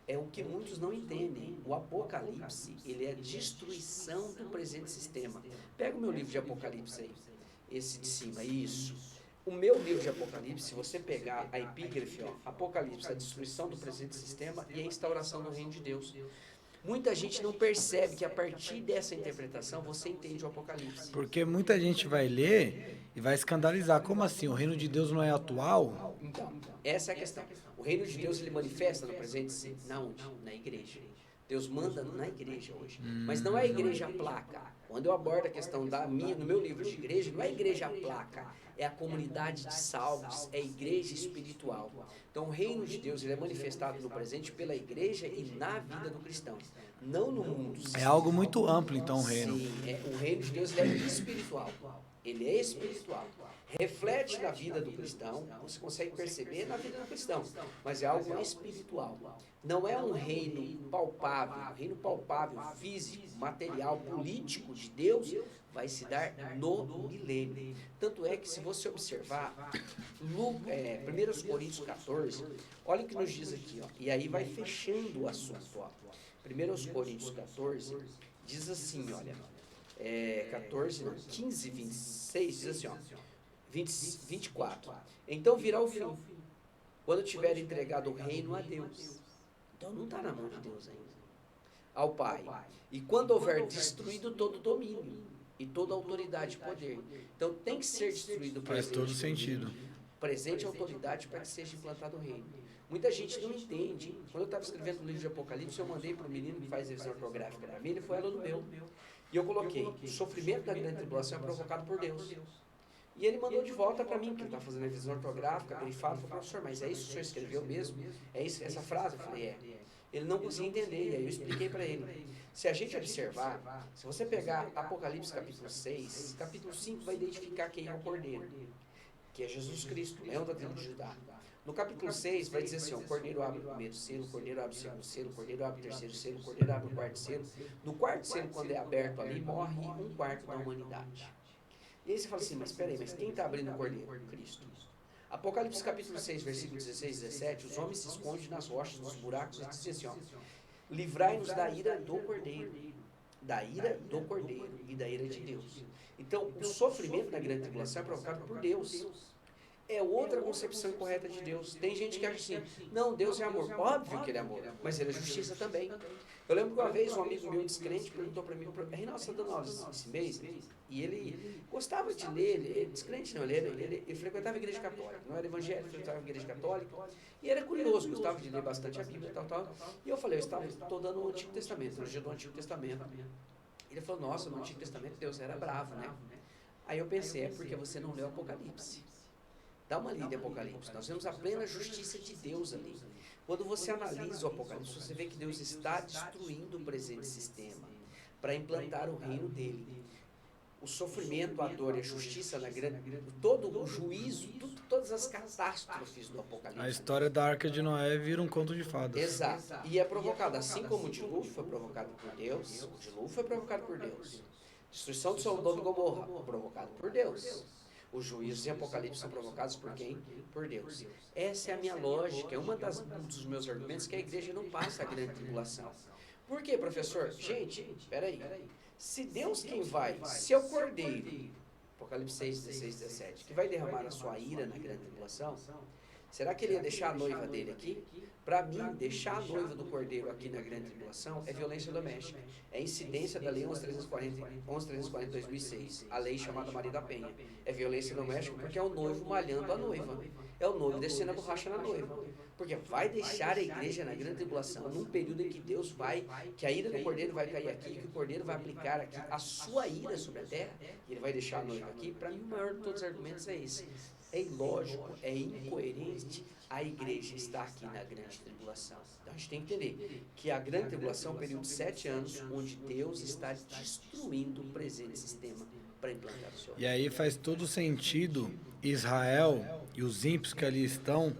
[SPEAKER 2] É o que muitos não entendem. O Apocalipse, ele é a destruição do presente sistema. Pega o meu livro de Apocalipse aí, esse de cima, isso. O meu livro de Apocalipse, se você pegar a epígrafe, ó, Apocalipse, a destruição do presente sistema e a instauração do reino de Deus. Muita gente não percebe que a partir dessa interpretação você entende o Apocalipse.
[SPEAKER 1] Porque muita gente vai ler e vai escandalizar. Como assim? O reino de Deus não é atual?
[SPEAKER 2] Então, essa é a questão. O reino de Deus, ele manifesta no presente, sim. Na igreja. Deus manda na igreja hoje. Mas não é a igreja a placa. Quando eu abordo a questão no meu livro de igreja, não é a igreja a placa. É a comunidade de salvos, é a igreja espiritual. Então, o reino de Deus, ele é manifestado no presente pela igreja e na vida do cristão. Não no mundo.
[SPEAKER 1] É algo muito amplo, então, o reino.
[SPEAKER 2] Sim, o reino de Deus, ele é espiritual. Ele é espiritual. Reflete na vida do cristão, você consegue perceber na vida do cristão, mas é algo espiritual. Não é um reino palpável, físico, material, político de Deus, vai se dar no milênio. Tanto é que se você observar, 1 Coríntios 14, olha o que nos diz aqui, ó, e aí vai fechando o assunto. Ó. 1 Coríntios 14 diz assim, olha, 15, 26, diz assim, ó, 24. Então virá o fim, quando tiver entregado o reino a Deus. Então não está na mão de Deus ainda. Ao Pai. E quando houver destruído todo domínio e toda autoridade e poder. Então tem que ser destruído o presente.
[SPEAKER 1] Faz todo sentido.
[SPEAKER 2] Presente autoridade para que seja implantado o reino. Muita gente não entende. Quando eu estava escrevendo o livro de Apocalipse, eu mandei para o menino que faz revisão ortográfica para mim, ele foi aluno meu. E eu coloquei, o sofrimento da grande tribulação é provocado por Deus. E ele mandou de volta para mim, porque ele estava fazendo revisão ortográfica, grifado, falou, professor, mas é isso que o senhor escreveu mesmo? É isso, essa frase? Eu falei, é. Ele não conseguia entender, e aí eu expliquei para ele. Se a gente observar, se você pegar Apocalipse capítulo 6, capítulo 5 vai identificar quem é o Cordeiro, que é Jesus Cristo, leão da tribo de Judá. No capítulo 6 vai dizer assim, ó, o cordeiro abre o primeiro selo, o cordeiro abre o segundo selo, o cordeiro abre o terceiro selo, o cordeiro abre o quarto selo. No quarto selo, quando é aberto ali, morre um quarto da humanidade. E aí você fala assim, mas espera aí, mas quem está abrindo o cordeiro? Cristo. Apocalipse capítulo 6, versículo 16 e 17, os homens se escondem nas rochas, nos buracos, e dizem assim, ó, livrai-nos da ira do cordeiro, e da ira de Deus. Então, o sofrimento da grande tribulação é provocado por Deus. É outra concepção correta de Deus. Tem gente que acha assim, não, Deus é amor. Óbvio que ele é amor, mas ele é justiça também. Eu lembro que uma vez um amigo meu descrente perguntou para mim, Reinaldo, você está dando aulas esse mês? E ele gostava de ler, ele descrente não, ele frequentava a igreja católica, não era evangélico, frequentava a igreja católica, e era curioso, gostava de ler bastante a Bíblia e tal. E eu falei, estou dando o Antigo Testamento, teologia do Antigo Testamento. Ele falou, nossa, no Antigo Testamento Deus era bravo, né? Aí eu pensei, é porque você não leu Apocalipse. Dá uma lida em Apocalipse. Nós vemos a plena justiça de Deus ali. Quando você analisa o Apocalipse, você vê que Deus está destruindo o presente sistema para implantar o reino dele. O sofrimento, a dor e a justiça, todo o juízo, todas as catástrofes do Apocalipse.
[SPEAKER 1] A história da Arca de Noé vira um conto de fadas.
[SPEAKER 2] Exato. E é provocado, assim como o dilúvio foi provocado por Deus, o dilúvio foi provocado por Deus. Destruição de Sodoma e Gomorra, provocado por Deus. Os juízos em Apocalipse são provocados por quem? Por Deus. Essa é a minha lógica, é um dos meus argumentos que a igreja não passa a grande tribulação. Por quê, professor? Gente, peraí. Se Deus quem vai, se é o Cordeiro, Apocalipse 6, 16, 17, que vai derramar a sua ira na grande tribulação, será que ele ia deixar a noiva dele aqui? Para mim, deixar a noiva do Cordeiro aqui na grande tribulação é violência doméstica. É incidência da Lei 11.340 de 2006, a lei chamada Maria da Penha. É violência doméstica porque é o noivo malhando a noiva. É o noivo descendo a borracha na noiva. Porque vai deixar a igreja na grande tribulação num período em que Deus vai, que a ira do Cordeiro vai cair aqui, que o Cordeiro vai aplicar aqui a sua ira sobre a terra, e ele vai deixar a noiva aqui. Para mim, o maior de todos os argumentos é esse. É ilógico, é incoerente a igreja estar aqui na grande tribulação. Então a gente tem que entender que a grande tribulação é um período de 7 anos onde Deus está destruindo o presente sistema para implantar o seu.
[SPEAKER 1] E aí faz todo sentido Israel e os ímpios que ali estão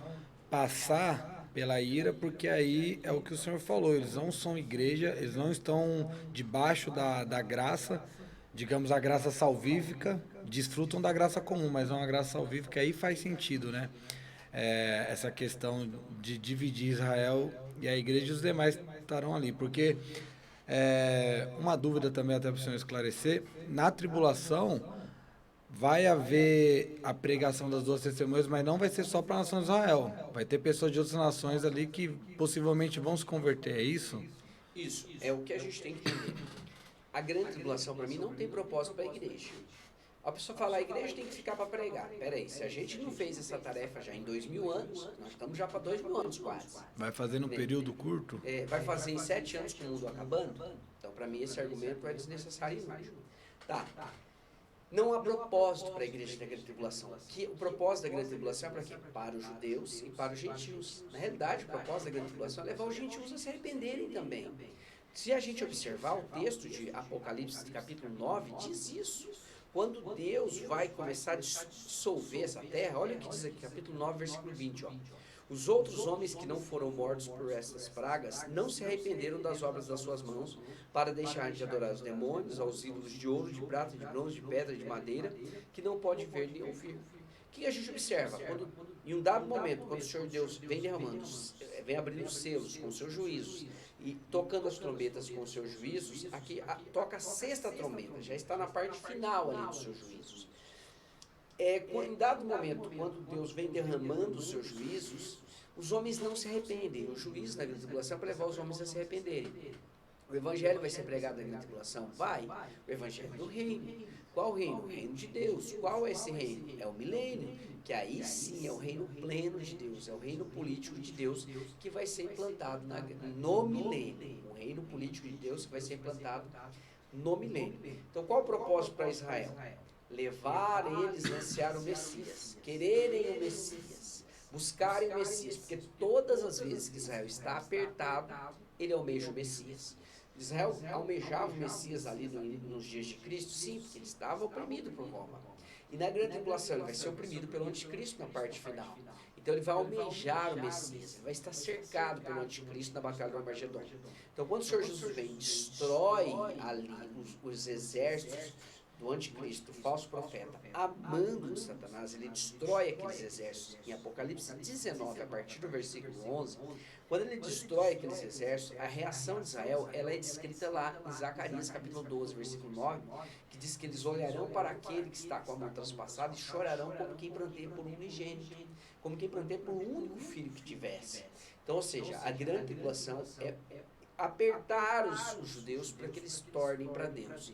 [SPEAKER 1] passar pela ira, porque aí é o que o senhor falou, eles não são igreja, eles não estão debaixo da graça, digamos a graça salvífica, desfrutam da graça comum, mas é uma graça salvífica, aí faz sentido, né? Essa questão de dividir Israel e a igreja e os demais estarão ali, porque uma dúvida também até para o senhor esclarecer, na tribulação vai haver a pregação das duas testemunhas, mas não vai ser só para a nação de Israel, vai ter pessoas de outras nações ali que possivelmente vão se converter, é isso?
[SPEAKER 2] Isso, é o que a gente tem que entender. A grande tribulação para mim não tem propósito para a igreja. A pessoa fala, a igreja tem que ficar para pregar. Peraí, se a gente não fez essa tarefa já em 2000 anos, nós estamos já para 2000 anos quase.
[SPEAKER 1] Vai fazer num período curto?
[SPEAKER 2] Vai fazer em 7 anos com o mundo acabando? Então, para mim, esse argumento é desnecessário e inútil. Tá. Não há propósito para a igreja da grande tribulação. O propósito da grande tribulação é para quê? Para os judeus e para os gentios. Na realidade, o propósito da grande tribulação é levar os gentios a se arrependerem também. Se a gente observar o texto de Apocalipse, capítulo 9, diz isso. Quando Deus vai começar a dissolver essa terra, olha o que diz aqui, capítulo 9, versículo 20, ó. Os outros homens que não foram mortos por essas pragas não se arrependeram das obras das suas mãos para deixar de adorar os demônios, aos ídolos de ouro, de prata, de bronze, de pedra, de madeira, que não pode ver nem ouvir. O que a gente observa? Em um dado momento, quando o Senhor Deus vem derramando, vem abrindo os selos com os seus juízos e tocando as trombetas com os seus juízos, aqui toca a 6ª trombeta, já está na parte final ali dos seus juízos. Em dado momento, quando Deus vem derramando os seus juízos, os homens não se arrependem. O juízo da grande tribulação é para levar os homens a se arrependerem. O evangelho vai ser pregado na grande tribulação? Vai. O evangelho do reino. Qual reino? O reino de Deus. Qual é esse reino? É o milênio, que aí sim é o reino pleno de Deus, é o reino político de Deus que vai ser implantado no milênio. O reino político de Deus que vai ser implantado no milênio. Então, qual o propósito para Israel? Levar eles a ansiar o Messias, quererem o Messias, buscarem o Messias, porque todas as vezes que Israel está apertado, ele almeja o Messias. Israel almejava o Messias ali nos dias de Cristo, sim, porque ele estava oprimido por Roma. E na grande tribulação ele vai ser oprimido pelo anticristo na parte final. Então ele vai almejar o Messias, ele vai estar cercado pelo anticristo na batalha do Armagedon. Então quando o Senhor Jesus vem e destrói ali os exércitos do anticristo, do falso profeta, a mando de Satanás, ele destrói aqueles exércitos. Em Apocalipse 19, a partir do versículo 11, quando ele destrói aqueles exércitos, a reação de Israel, ela é descrita lá em Zacarias capítulo 12, versículo 9, que diz que eles olharão para aquele que está com a mão traspassada e chorarão como quem pranteia por um unigênito, como quem pranteia por um único filho que tivesse. Então, ou seja, a grande tribulação é apertar os judeus para que eles tornem para Deus.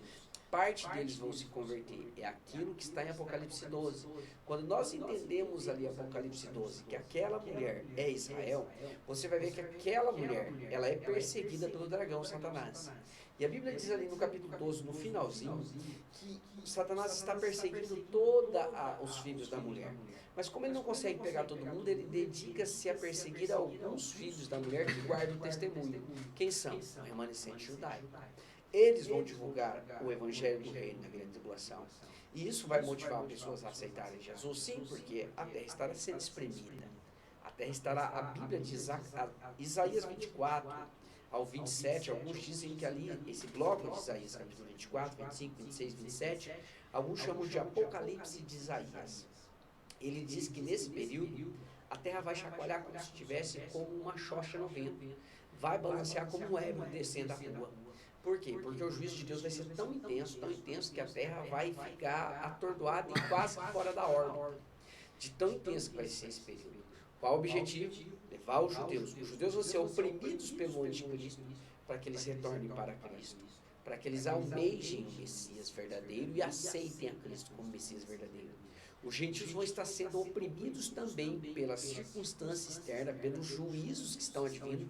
[SPEAKER 2] Parte deles vão se converter. É aquilo que está em Apocalipse 12. Quando nós entendemos ali Apocalipse 12, que aquela mulher é Israel, você vai ver que aquela mulher, ela é perseguida pelo dragão Satanás. E a Bíblia diz ali no capítulo 12, no finalzinho, que Satanás está perseguindo todos os filhos da mulher. Mas como ele não consegue pegar todo mundo, ele dedica-se a perseguir alguns filhos da mulher que guardam o testemunho. Quem são? O remanescente judaico. Eles vão divulgar o evangelho do reino na grande tribulação. E isso vai motivar pessoas a aceitarem Jesus? Sim, porque a terra estará sendo espremida. A terra estará, a Bíblia diz, Isaías 24 ao 27, alguns dizem que ali, esse bloco de Isaías, capítulo 24, 25, 26, 27, alguns chamam de Apocalipse de Isaías. Ele diz que nesse período, a terra vai chacoalhar como se estivesse como uma xoxa no vento. Vai balancear como um ébano descendo a rua. Por quê? Porque o juízo de Deus vai ser tão intenso que a terra vai ficar atordoada e quase fora da órbita. De tão intenso que vai ser esse período. Qual o objetivo? Levar os judeus. Os judeus vão ser oprimidos pelo anticristo para que eles retornem para Cristo. Para que eles almejem o Messias verdadeiro e aceitem a Cristo como Messias verdadeiro. Os gentios vão estar sendo oprimidos também pela circunstância externa, pelos juízos que estão advindo,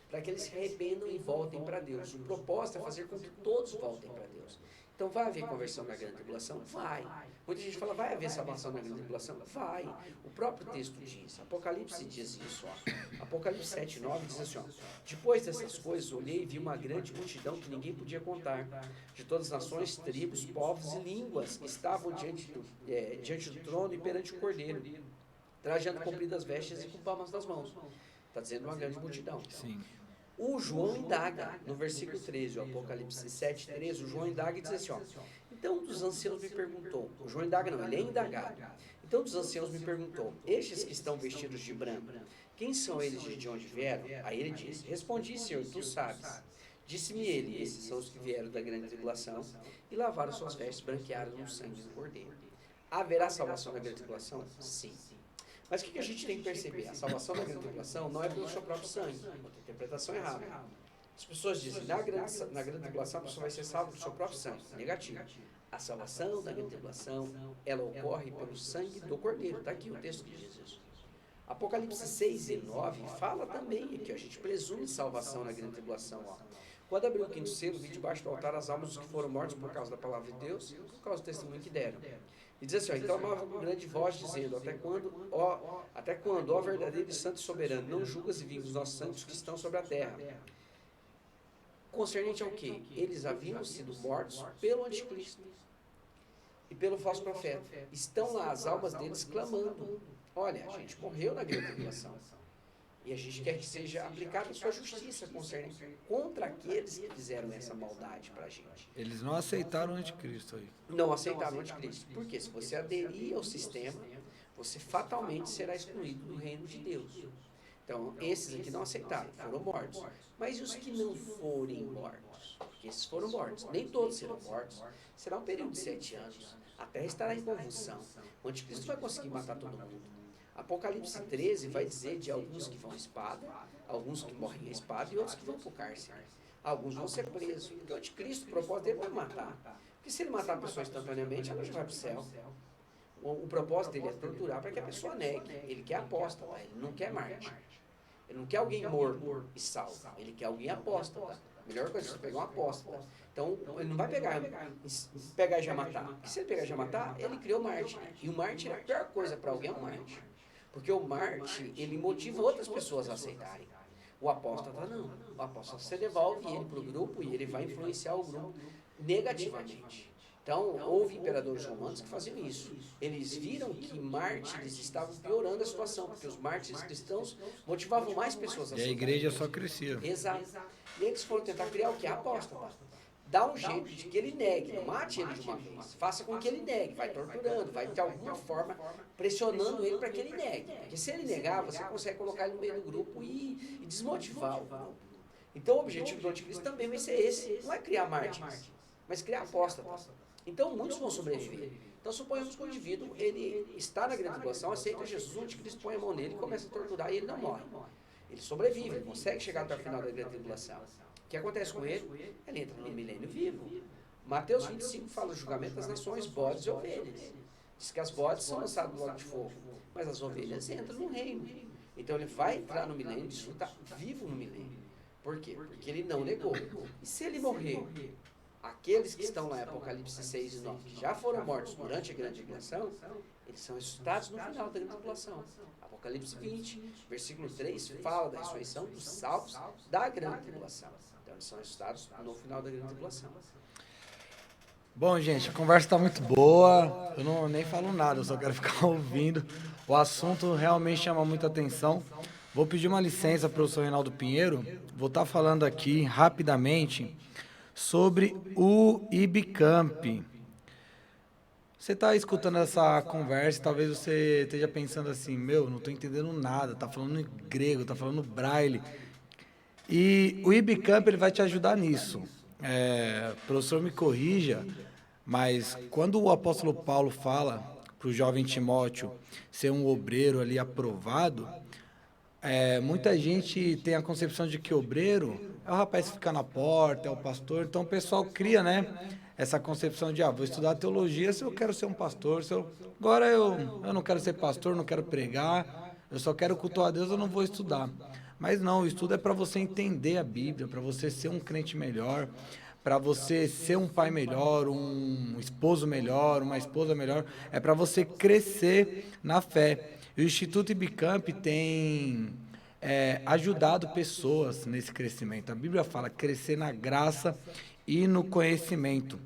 [SPEAKER 2] para que eles se arrependam e voltem para Deus. O propósito é fazer com que todos voltem para Deus. Então, vai haver conversão na grande tribulação? Vai. Muita gente fala, vai haver salvação na grande tribulação? Vai. O próprio texto diz, Apocalipse diz isso, ó. Apocalipse 7, 9 diz assim, ó, depois dessas coisas, olhei e vi uma grande multidão que ninguém podia contar, de todas as nações, tribos, povos e línguas, que estavam diante do trono e perante o Cordeiro, trajando compridas vestes e com palmas nas mãos. Está dizendo uma grande multidão.
[SPEAKER 1] Sim.
[SPEAKER 2] O João indaga, no versículo 13, o Apocalipse 7, 13, o João indaga e diz assim, ó, então um dos anciãos me perguntou, o João indaga não, ele é indagado, então um dos anciãos me perguntou, estes que estão vestidos de branco, quem são eles e de onde vieram? Aí ele disse, respondi, Senhor, tu sabes. Disse-me ele, esses são os que vieram da grande tribulação e lavaram suas vestes branqueadas no sangue do Cordeiro. Haverá salvação na grande tribulação? Sim. Mas o que a gente tem que perceber? A salvação da grande tribulação não é pelo seu próprio sangue. Outra interpretação errada. As pessoas dizem, na grande tribulação a pessoa vai ser salva pelo seu próprio sangue. Negativo. A salvação da grande tribulação, ela ocorre pelo sangue do Cordeiro. Está aqui o texto que diz isso. Apocalipse 6 e 9 fala também que a gente presume salvação na grande tribulação. Ó. Quando abriu o quinto selo, vi debaixo do altar as almas dos que foram mortos por causa da palavra de Deus e por causa do testemunho que deram. E diz assim, ó, então uma grande voz dizendo, até quando, ó verdadeiro e santo e soberano, não julgas e vingas os nossos santos que estão sobre a terra. Concernente ao quê? Eles haviam sido mortos pelo anticristo e pelo falso profeta. Estão lá as almas deles clamando, olha, a gente morreu na grande tribulação. E a gente quer que seja aplicada a sua justiça contra aqueles que fizeram essa maldade para a gente.
[SPEAKER 1] Eles não aceitaram o anticristo aí.
[SPEAKER 2] Não aceitaram o anticristo. Porque se você aderir ao sistema, você fatalmente será excluído do reino de Deus. Então, esses aqui não aceitaram, foram mortos. Mas e os que não forem mortos? Porque esses foram mortos. Nem todos serão mortos. Será um período de 7 anos. A terra estará em convulsão. O anticristo vai conseguir matar todo mundo. Apocalipse 13 vai dizer de alguns que vão à espada, alguns que morrem à espada e outros que vão para o cárcere. Alguns vão ser presos, porque o anticristo, o propósito dele não é matar. Porque se ele matar a pessoa instantaneamente, ela já vai para o céu. O propósito dele é torturar para que a pessoa negue. Ele quer apóstata, ele não quer Marte. Ele não quer alguém morto e salvo, ele quer alguém apóstata. A melhor coisa é você pegar um apóstata. Então, ele não vai pegar e já matar. Porque se ele pegar e já matar, ele criou Marte. E o Marte, a pior coisa para alguém é o Marte. Porque o Marte, ele motiva outras pessoas a aceitarem. O apóstata não. O apóstata você devolve ele para o grupo e ele vai influenciar o grupo negativamente. Então, houve imperadores romanos que faziam isso. Eles viram que mártires estavam piorando a situação, porque os mártires cristãos motivavam mais pessoas a
[SPEAKER 1] E a igreja só crescia.
[SPEAKER 2] Exato. E eles foram tentar criar o que? A apóstata. Dá um jeito de que ele negue, não mate ele de uma vez. Faça com que ele negue, vai torturando, vai de alguma forma pressionando ele para que ele negue. Porque se ele negar, você consegue colocar ele no meio do grupo e desmotivar o grupo. Então o objetivo do anticristo também vai ser esse. Não é criar mártires, mas criar apóstatas. Então muitos vão sobreviver. Então suponhamos que o indivíduo, ele está na grande tribulação, aceita Jesus, o anticristo põe a mão nele, começa a torturar e ele não morre. Ele sobrevive, ele consegue chegar até o final da grande tribulação. O que acontece com ele? Ele entra no milênio vivo. Mateus 25 fala do julgamento das nações, bodes e ovelhas. Diz que as bodes são lançadas no lago de fogo, mas as ovelhas entram no reino. Então ele vai entrar no milênio e desfrutar vivo no milênio. Por quê? Porque ele não negou. E se ele morrer? Aqueles que estão lá em Apocalipse 6 e 9, que já foram mortos durante a grande tribulação, eles são ressuscitados no final da grande tribulação. Apocalipse 20, versículo 3, fala da ressurreição dos salvos da grande tribulação. Então eles são ressuscitados no final da grande tribulação.
[SPEAKER 1] Bom, gente, a conversa está muito boa. Eu nem falo nada, eu só quero ficar ouvindo. O assunto realmente chama muita atenção. Vou pedir uma licença para o professor Reinaldo Pinheiro. Vou estar falando aqui rapidamente sobre o IBCamp. Você está escutando essa conversa, talvez você esteja pensando assim, não estou entendendo nada, está falando em grego, está falando braille. E o IBCamp ele vai te ajudar nisso. Professor, me corrija, mas quando o apóstolo Paulo fala para o jovem Timóteo ser um obreiro ali aprovado, muita gente tem a concepção de que obreiro é o rapaz que fica na porta, é o pastor. Então o pessoal cria, essa concepção de, vou estudar teologia se eu quero ser um pastor. Agora eu não quero ser pastor, não quero pregar, eu só quero cultuar a Deus, eu não vou estudar. Mas não, o estudo é para você entender a Bíblia, para você ser um crente melhor, para você ser um pai melhor, um esposo melhor, uma esposa melhor. É para você crescer na fé. E o Instituto IBCamp tem ajudado pessoas nesse crescimento. A Bíblia fala crescer na graça e no conhecimento.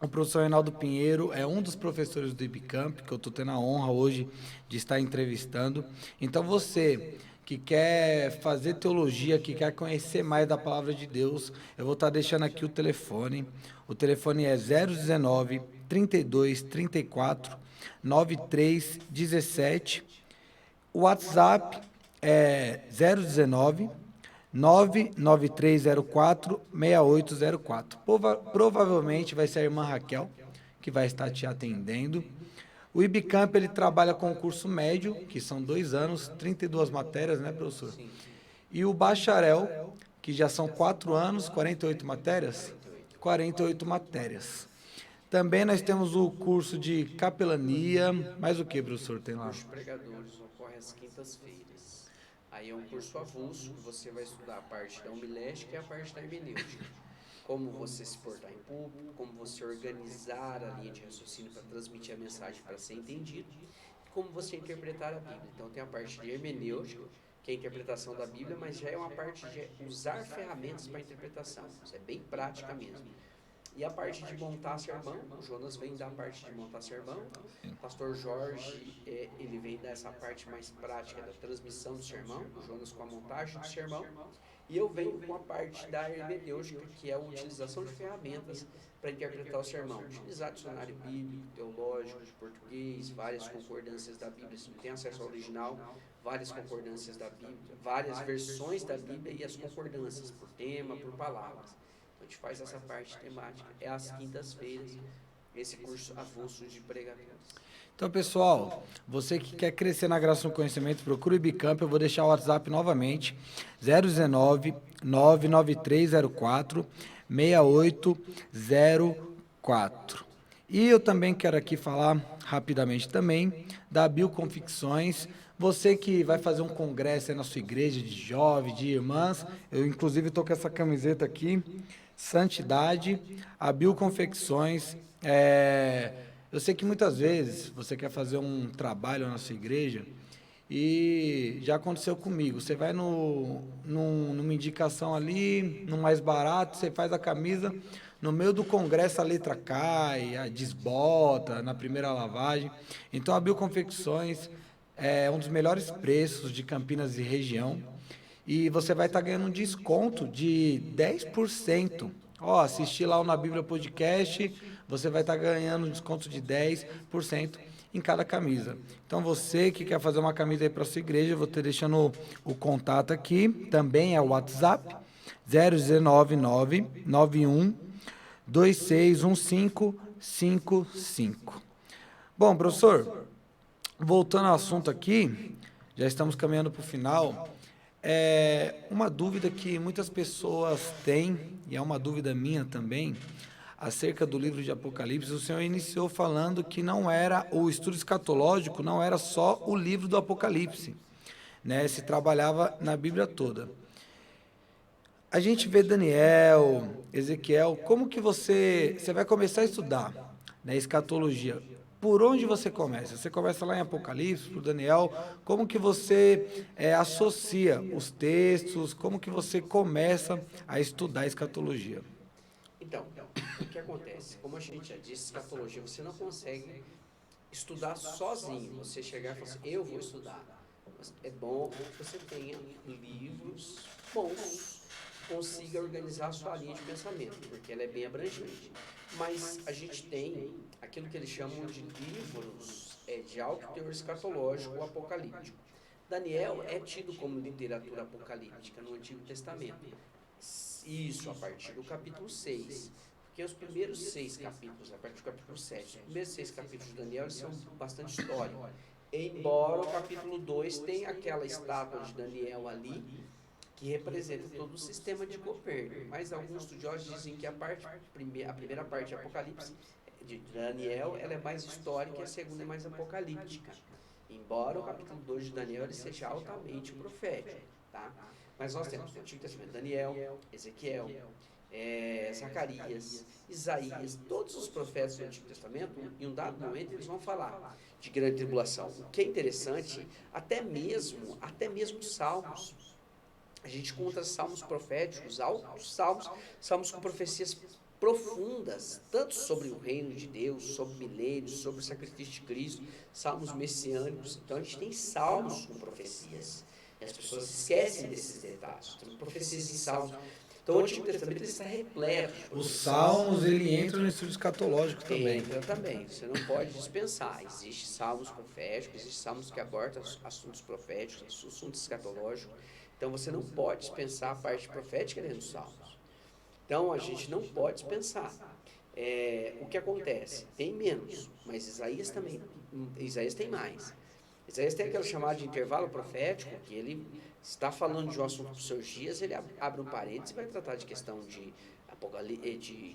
[SPEAKER 1] O professor Reinaldo Pinheiro é um dos professores do IBCamp, que eu estou tendo a honra hoje de estar entrevistando. Então você que quer fazer teologia, que quer conhecer mais da palavra de Deus, eu vou estar deixando aqui o telefone. O telefone é 019 32 34 93 17. O WhatsApp é 019 99304 6804. Provavelmente vai ser a irmã Raquel que vai estar te atendendo. O IBCamp ele trabalha com o curso médio, que são 2 anos, 32 matérias, né, professor?
[SPEAKER 2] Sim.
[SPEAKER 1] E o bacharel, que já são 4 anos, 48 matérias? 48 matérias. Também nós temos o curso de capelania. Mais o que, professor, tem lá?
[SPEAKER 2] O curso de pregadores ocorre às quintas-feiras. Aí é um curso avulso, que você vai estudar a parte da homilética e a parte da hermenêutica. Como você se portar em público, como você organizar a linha de raciocínio para transmitir a mensagem para ser entendido, e como você interpretar a Bíblia. Então tem a parte de hermenêutica, que é a interpretação da Bíblia, mas já é uma parte de usar ferramentas para a interpretação. Isso é bem prática mesmo. E a parte de montar sermão, o Jonas vem da parte de montar sermão, o pastor Jorge, ele vem dessa parte mais prática da transmissão do sermão, o Jonas com a montagem do sermão, e eu venho com a parte da hermenêutica, que é a utilização de ferramentas para interpretar o sermão, utilizar dicionário bíblico, teológico, de português, várias concordâncias da Bíblia, se não tem acesso ao original, várias concordâncias da Bíblia, várias versões da Bíblia e as concordâncias por tema, por palavras. A gente faz essa parte temática, é às quintas-feiras, esse curso avulso de pregadores.
[SPEAKER 1] Então, pessoal, você que quer crescer na graça e no conhecimento, procura o IBCamp, eu vou deixar o WhatsApp novamente, 019 99304 6804. E eu também quero aqui falar rapidamente também da Bioconfecções. Você que vai fazer um congresso aí na sua igreja de jovens, de irmãs, eu inclusive estou com essa camiseta aqui, Santidade, a Bioconfecções. Eu sei que muitas vezes você quer fazer um trabalho na sua igreja e já aconteceu comigo. Você vai numa indicação ali, no mais barato, você faz a camisa, No meio do congresso a letra cai, desbota na primeira lavagem. Então a Bioconfecções é um dos melhores preços de Campinas e região. E você vai estar ganhando um desconto de 10%. Ó, assistir lá o Na Bíblia Podcast, você vai estar ganhando um desconto de 10% em cada camisa. Então você que quer fazer uma camisa aí para sua igreja, eu vou ter deixando o contato aqui, também é o WhatsApp 019 91 261555. Bom, professor, voltando ao assunto aqui, já estamos caminhando para o final. Uma dúvida que muitas pessoas têm, e é uma dúvida minha também, acerca do livro de Apocalipse. O senhor iniciou falando que não era, o estudo escatológico não era só o livro do Apocalipse, né? Se trabalhava na Bíblia toda. A gente vê Daniel, Ezequiel, como que você vai começar a estudar, né, escatologia? Por onde você começa? Você começa lá em Apocalipse, por Daniel, como que você associa os textos, como que você começa a estudar a escatologia?
[SPEAKER 2] Então, o que acontece? Como a gente já disse, escatologia você não consegue estudar sozinho. Você chegar e falar assim, eu vou estudar. Mas é bom que você tenha livros bons, consiga organizar a sua linha de pensamento, porque ela é bem abrangente. Mas a gente tem aquilo que eles chamam de livros de alto teor escatológico ou apocalíptico. Daniel é tido como literatura apocalíptica no Antigo Testamento. Isso, a partir do capítulo 6. Porque os primeiros 6 capítulos, a partir do capítulo 7, os primeiros 6 capítulos de Daniel, eles são bastante históricos. Embora o capítulo 2 tenha aquela estátua de Daniel ali, que representa todo o sistema de governo. Mas alguns estudiosos dizem que a primeira parte de Apocalipse, de Daniel, ela é mais histórica e a segunda é mais apocalíptica. Embora o capítulo 2 de Daniel ele seja altamente profético, tá? Mas nós temos no Antigo Testamento Daniel, Ezequiel, Zacarias, Isaías, todos os profetas do Antigo Testamento, em um dado momento eles vão falar de grande tribulação. O que é interessante, até mesmo Salmos. A gente encontra salmos proféticos, altos salmos com profecias profundas, tanto sobre o reino de Deus, sobre milênios, sobre o sacrifício de Cristo, salmos messiânicos. Então a gente tem salmos com profecias. E as pessoas esquecem desses detalhes. Temos profecias em salmos. Então o Antigo Testamento está repleto.
[SPEAKER 1] Os salmos, ele entra no estudo escatológico também.
[SPEAKER 2] Entra também. Você não pode dispensar. Existem salmos proféticos, existem salmos que abordam assuntos proféticos, assuntos escatológicos. Então você não pode dispensar a parte profética dentro dos salmos. Então a gente não pode dispensar. O que acontece? Tem menos, mas Isaías tem mais. Isaías tem aquele chamado de intervalo profético, que ele está falando de um assunto para os seus dias, ele abre um parênteses e vai tratar de questão de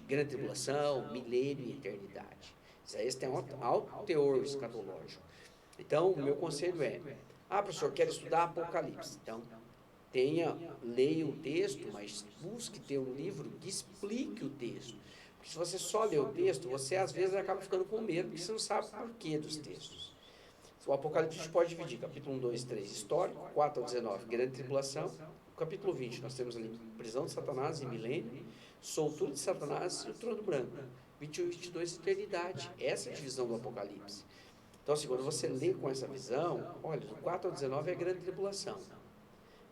[SPEAKER 2] grande tribulação, milênio e eternidade. Isaías tem um alto teor escatológico. Então, o meu conselho professor, quero estudar Apocalipse. Então, leia o texto, mas busque ter um livro que explique o texto. Porque se você só lê o texto, você às vezes acaba ficando com medo, porque você não sabe o porquê dos textos. O Apocalipse a gente pode dividir, capítulo 1, 2, 3, histórico, 4 ao 19, grande tribulação. No capítulo 20, nós temos ali prisão de Satanás e milênio, soltura de Satanás e o trono branco. 21 e 22, eternidade. Essa é a divisão do Apocalipse. Então, assim, quando você lê com essa visão, olha, do 4 ao 19 é a grande tribulação.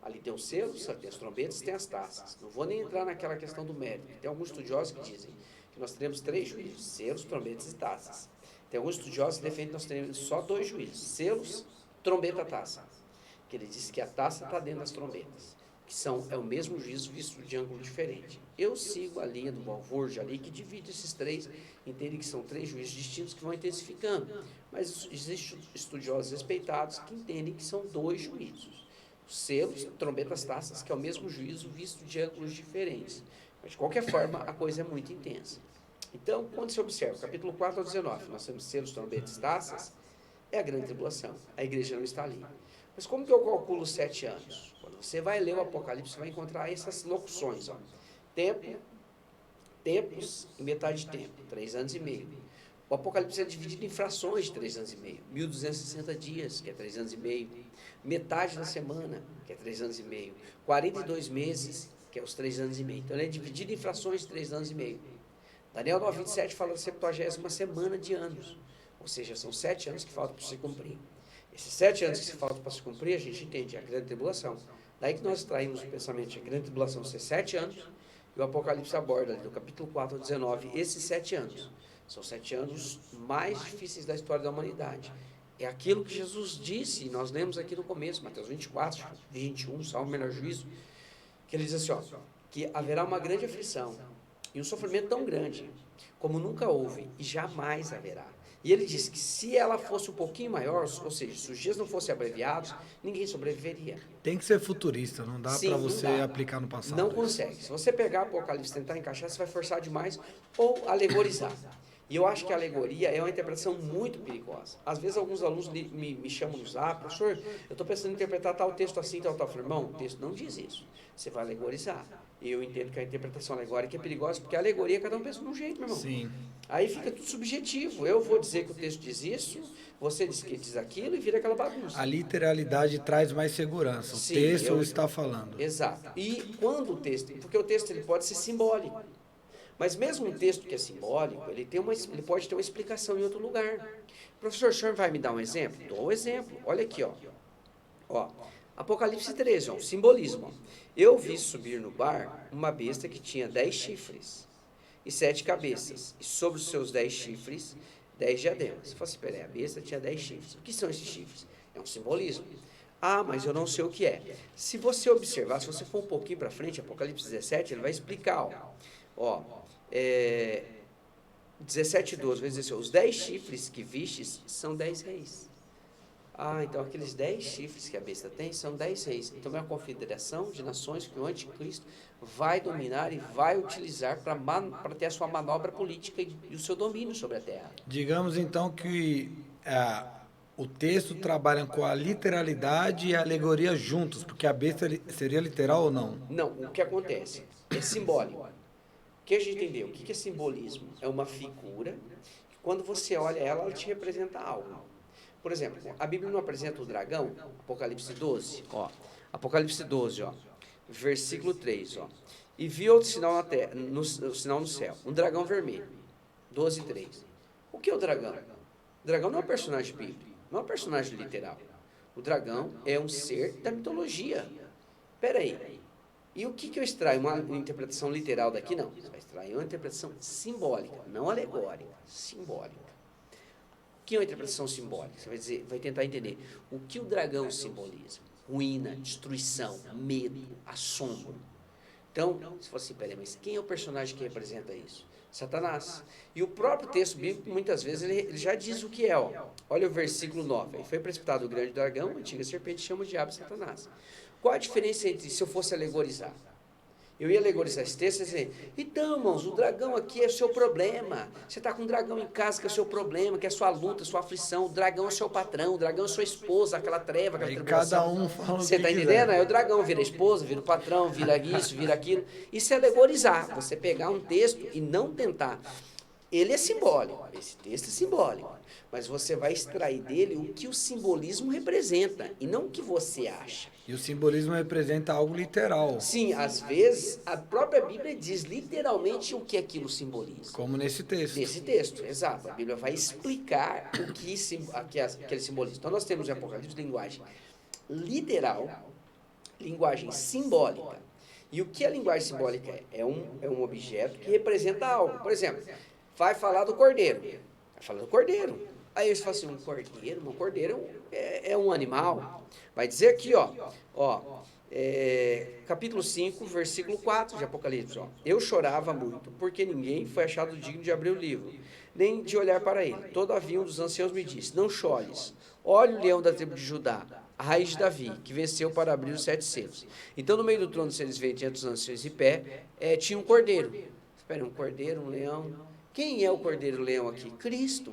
[SPEAKER 2] Ali tem os selos, tem as trombetas, tem as taças. Não vou nem entrar naquela questão do mérito. Tem alguns estudiosos que dizem que nós teremos 3 juízos, selos, trombetas e taças. Tem alguns estudiosos que defendem que nós teremos só 2 juízos, selos, trombeta, taça. Que ele diz que a taça está dentro das trombetas, que é o mesmo juízo visto de ângulo diferente. Eu sigo a linha do Balfour ali, que divide esses 3, entende que são 3 juízos distintos que vão intensificando. Mas existem estudiosos respeitados que entendem que são 2 juízos. Selos, trombetas, taças, que é o mesmo juízo visto de ângulos diferentes. Mas, de qualquer forma, a coisa é muito intensa. Então, quando se observa, capítulo 4 ao 19, nós temos selos, trombetas, taças, é a grande tribulação. A igreja não está ali. Mas como que eu calculo 7 anos? Quando você vai ler o Apocalipse, você vai encontrar essas locuções. Tempos e metade de tempo, 3 anos e meio. O Apocalipse é dividido em frações de 3 anos e meio. 1260 dias, que é 3 anos e meio. Metade da semana, que é 3 anos e meio. 42 meses, que é os 3 anos e meio. Então, ele é dividido em frações de 3 anos e meio. Daniel 9:27 fala da 70ª semana de anos. Ou seja, são 7 anos que faltam para se cumprir. Esses 7 anos que se faltam para se cumprir, a gente entende a grande tribulação. Daí que nós traímos o pensamento de a grande tribulação ser 7 anos, e o Apocalipse aborda, do capítulo 4 ao 19, esses 7 anos. São 7 anos mais difíceis da história da humanidade. É aquilo que Jesus disse, nós lemos aqui no começo, Mateus 24, 21, salvo o menor juízo, que ele diz assim, ó, que haverá uma grande aflição e um sofrimento tão grande como nunca houve e jamais haverá. E ele disse que se ela fosse um pouquinho maior, ou seja, se os dias não fossem abreviados, ninguém sobreviveria.
[SPEAKER 1] Tem que ser futurista, não dá para você aplicar no passado.
[SPEAKER 2] Não consegue. Se você pegar Apocalipse e tentar encaixar, você vai forçar demais ou alegorizar. E eu acho que a alegoria é uma interpretação muito perigosa. Às vezes alguns alunos me chamam no zap, professor, eu estou pensando em interpretar tal texto assim, tal. Eu falo, irmão, o texto não diz isso. Você vai alegorizar. E eu entendo que a interpretação alegórica é perigosa, porque a alegoria cada um pensa de um jeito, meu irmão.
[SPEAKER 1] Sim.
[SPEAKER 2] Aí fica tudo subjetivo. Eu vou dizer que o texto diz isso, você diz que diz aquilo e vira aquela bagunça.
[SPEAKER 1] A literalidade traz mais segurança. O texto está falando.
[SPEAKER 2] Exato. E quando o texto... Porque o texto ele pode ser simbólico. Mas mesmo um texto que é simbólico, ele pode ter uma explicação em outro lugar. Professor, o senhor vai me dar um exemplo? Dou um exemplo. Olha aqui, ó. Apocalipse 13, ó, simbolismo. Eu vi subir no bar uma besta que tinha 10 chifres e 7 cabeças, e sobre os seus 10 chifres, 10 diademas. Você fala assim, peraí, a besta tinha 10 chifres. O que são esses chifres? É um simbolismo. Ah, mas eu não sei o que é. Se você observar, se você for um pouquinho para frente, Apocalipse 17, ele vai explicar, ó. 17:12, vai dizer assim, os 10 chifres que vistes são 10 reis. Ah, então aqueles 10 chifres que a besta tem são 10 reis. Então é uma confederação de nações que o anticristo vai dominar e vai utilizar para ter a sua manobra política e o seu domínio sobre a terra.
[SPEAKER 1] Digamos então que o texto trabalha com a literalidade e a alegoria juntos, porque a besta seria literal ou não?
[SPEAKER 2] Não, o que acontece é simbólico. O que a gente entendeu? O que é simbolismo? É uma figura que quando você olha ela te representa algo. Por exemplo, a Bíblia não apresenta o dragão, Apocalipse 12, Apocalipse 12, versículo 3, E vi outro sinal na terra, no sinal no céu, um dragão vermelho, 12:3. O que é o dragão? O dragão não é um personagem bíblico, não é um personagem literal. O dragão é um ser da mitologia. Espera aí. E o que eu extraio? Uma interpretação literal daqui? Não. Você vai extrair uma interpretação simbólica, não alegórica, simbólica. O que é uma interpretação simbólica? Você vai tentar entender o que o dragão simboliza. Ruína, destruição, medo, assombro. Então, se for assim, peraí, mas quem é o personagem que representa isso? Satanás. E o próprio texto bíblico, muitas vezes, ele já diz o que é. Olha o versículo 9. Aí foi precipitado o grande dragão, a antiga serpente, chama o diabo de Satanás. Qual a diferença entre, se eu fosse alegorizar? Eu ia alegorizar esse texto e dizer, então, irmãos, o dragão aqui é o seu problema. Você está com um dragão em casa que é o seu problema, que é a sua luta, a sua aflição. O dragão é o seu patrão, o dragão é sua esposa, aquela treva, aquela tribulação.
[SPEAKER 1] Cada um fala
[SPEAKER 2] Você está entendendo? Aí o dragão vira a esposa, vira o patrão, vira isso, vira aquilo. Isso é alegorizar. Você pegar um texto e não tentar. Ele é simbólico, esse texto é simbólico. Mas você vai extrair dele o que o simbolismo representa e não o que você acha.
[SPEAKER 1] E o simbolismo representa algo literal.
[SPEAKER 2] Sim, às vezes a própria Bíblia diz literalmente o que aquilo simboliza.
[SPEAKER 1] Como nesse texto.
[SPEAKER 2] Nesse texto, exato. A Bíblia vai explicar o que aquele simbolismo. Então nós temos em Apocalipse linguagem literal, linguagem simbólica. E o que a linguagem simbólica é? É um objeto que representa algo. Por exemplo, vai falar do cordeiro. Vai falar do cordeiro. Aí eles falam assim, um cordeiro é um animal. Vai dizer aqui, capítulo 5, versículo 4 de Apocalipse. Eu chorava muito, porque ninguém foi achado digno de abrir o livro, nem de olhar para ele. Todavia um dos anciãos me disse, não chores, olhe o leão da tribo de Judá, a raiz de Davi, que venceu para abrir os 7 selos. Então, no meio do trono, se eles veem diante dos anciãos de pé, tinha um cordeiro. Espera, um cordeiro, um leão. Quem é o cordeiro leão aqui? Cristo.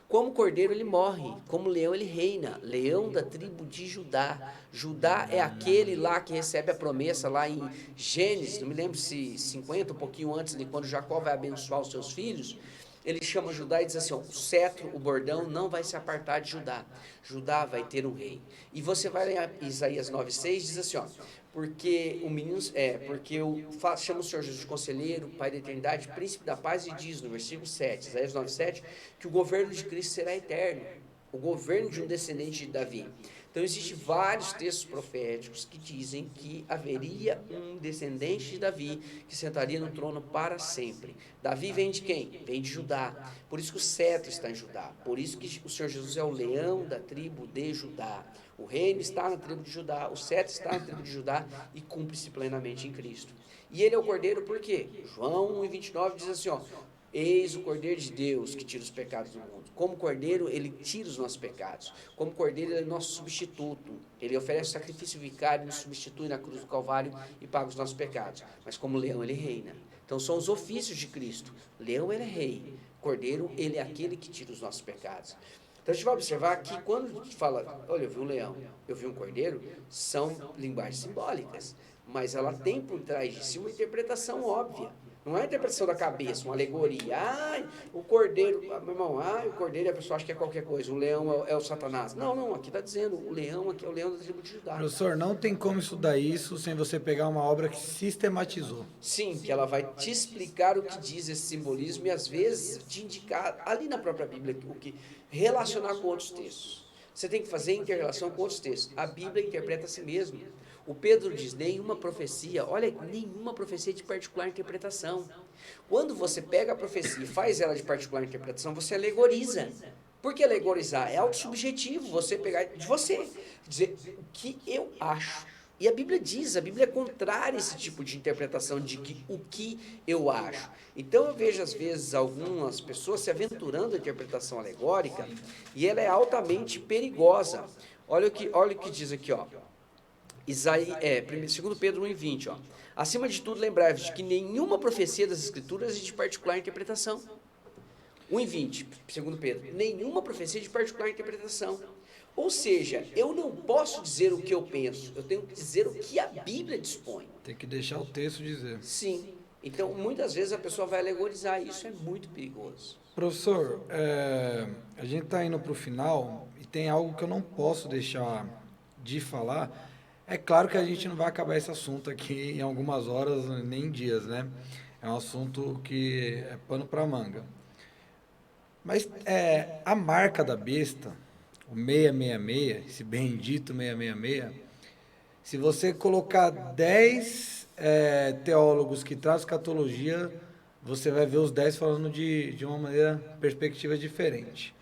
[SPEAKER 2] Como cordeiro ele morre, como leão ele reina, leão da tribo de Judá. Judá é aquele lá que recebe a promessa lá em Gênesis, não me lembro se 50, um pouquinho antes, de quando Jacó vai abençoar os seus filhos, ele chama Judá e diz assim, o cetro, o bordão não vai se apartar de Judá. Judá vai ter um rei. E você vai ler Isaías 9:6, diz assim, Porque o menino chama o Senhor Jesus de conselheiro, Pai da eternidade, príncipe da paz, e diz no versículo 7, Isaías 9:7, que o governo de Cristo será eterno, o governo de um descendente de Davi. Então existem vários textos proféticos que dizem que haveria um descendente de Davi que sentaria no trono para sempre. Davi vem de quem? Vem de Judá. Por isso que o cetro está em Judá. Por isso que o Senhor Jesus é o leão da tribo de Judá. O reino está na tribo de Judá, o cetro está na tribo de Judá e cumpre-se plenamente em Cristo. E ele é o cordeiro por quê? João 1:29 diz assim, ó, eis o cordeiro de Deus que tira os pecados do mundo. Como cordeiro, ele tira os nossos pecados. Como cordeiro, ele é nosso substituto. Ele oferece sacrifício vicário, nos substitui na cruz do Calvário e paga os nossos pecados. Mas como leão, ele reina. Então são os ofícios de Cristo. Leão, ele é rei. Cordeiro, ele é aquele que tira os nossos pecados. Então a gente vai observar que quando a gente fala, olha, eu vi um leão, eu vi um cordeiro, são linguagens simbólicas, mas ela tem por trás de si uma interpretação óbvia. Não é a interpretação da cabeça, uma alegoria. O cordeiro, meu irmão, o cordeiro, a pessoa acha que é qualquer coisa, o leão é o Satanás. Não, aqui está dizendo, o leão aqui é o leão da tribo de Judá.
[SPEAKER 1] Professor, não tem como estudar isso sem você pegar uma obra que sistematizou.
[SPEAKER 2] Sim, que ela vai te explicar o que diz esse simbolismo e às vezes te indicar ali na própria Bíblia o que relacionar com outros textos. Você tem que fazer inter-relação com outros textos. A Bíblia interpreta a si mesma. O Pedro diz, nenhuma profecia de particular interpretação. Quando você pega a profecia e faz ela de particular interpretação, você alegoriza. Por que alegorizar? É autossubjetivo, você pegar de você, dizer o que eu acho. E a Bíblia diz, a Bíblia é contrária a esse tipo de interpretação de o que eu acho. Então eu vejo às vezes algumas pessoas se aventurando na interpretação alegórica e ela é altamente perigosa. Olha o que diz aqui, ó. 2 Pedro 1:20, ó. Acima de tudo, lembrai-vos de que nenhuma profecia das Escrituras é de particular interpretação. 1:20, 2 Pedro, nenhuma profecia de particular interpretação. Ou seja, eu não posso dizer o que eu penso, eu tenho que dizer o que a Bíblia dispõe.
[SPEAKER 1] Tem que deixar o texto dizer.
[SPEAKER 2] Sim. Então, muitas vezes a pessoa vai alegorizar, e isso é muito perigoso.
[SPEAKER 1] Professor, a gente está indo para o final e tem algo que eu não posso deixar de falar. É claro que a gente não vai acabar esse assunto aqui em algumas horas, nem em dias, né? É um assunto que é pano para manga. Mas a marca da besta, o 666, esse bendito 666, se você colocar 10 teólogos que trazem escatologia, você vai ver os 10 falando de uma maneira, perspectiva diferente.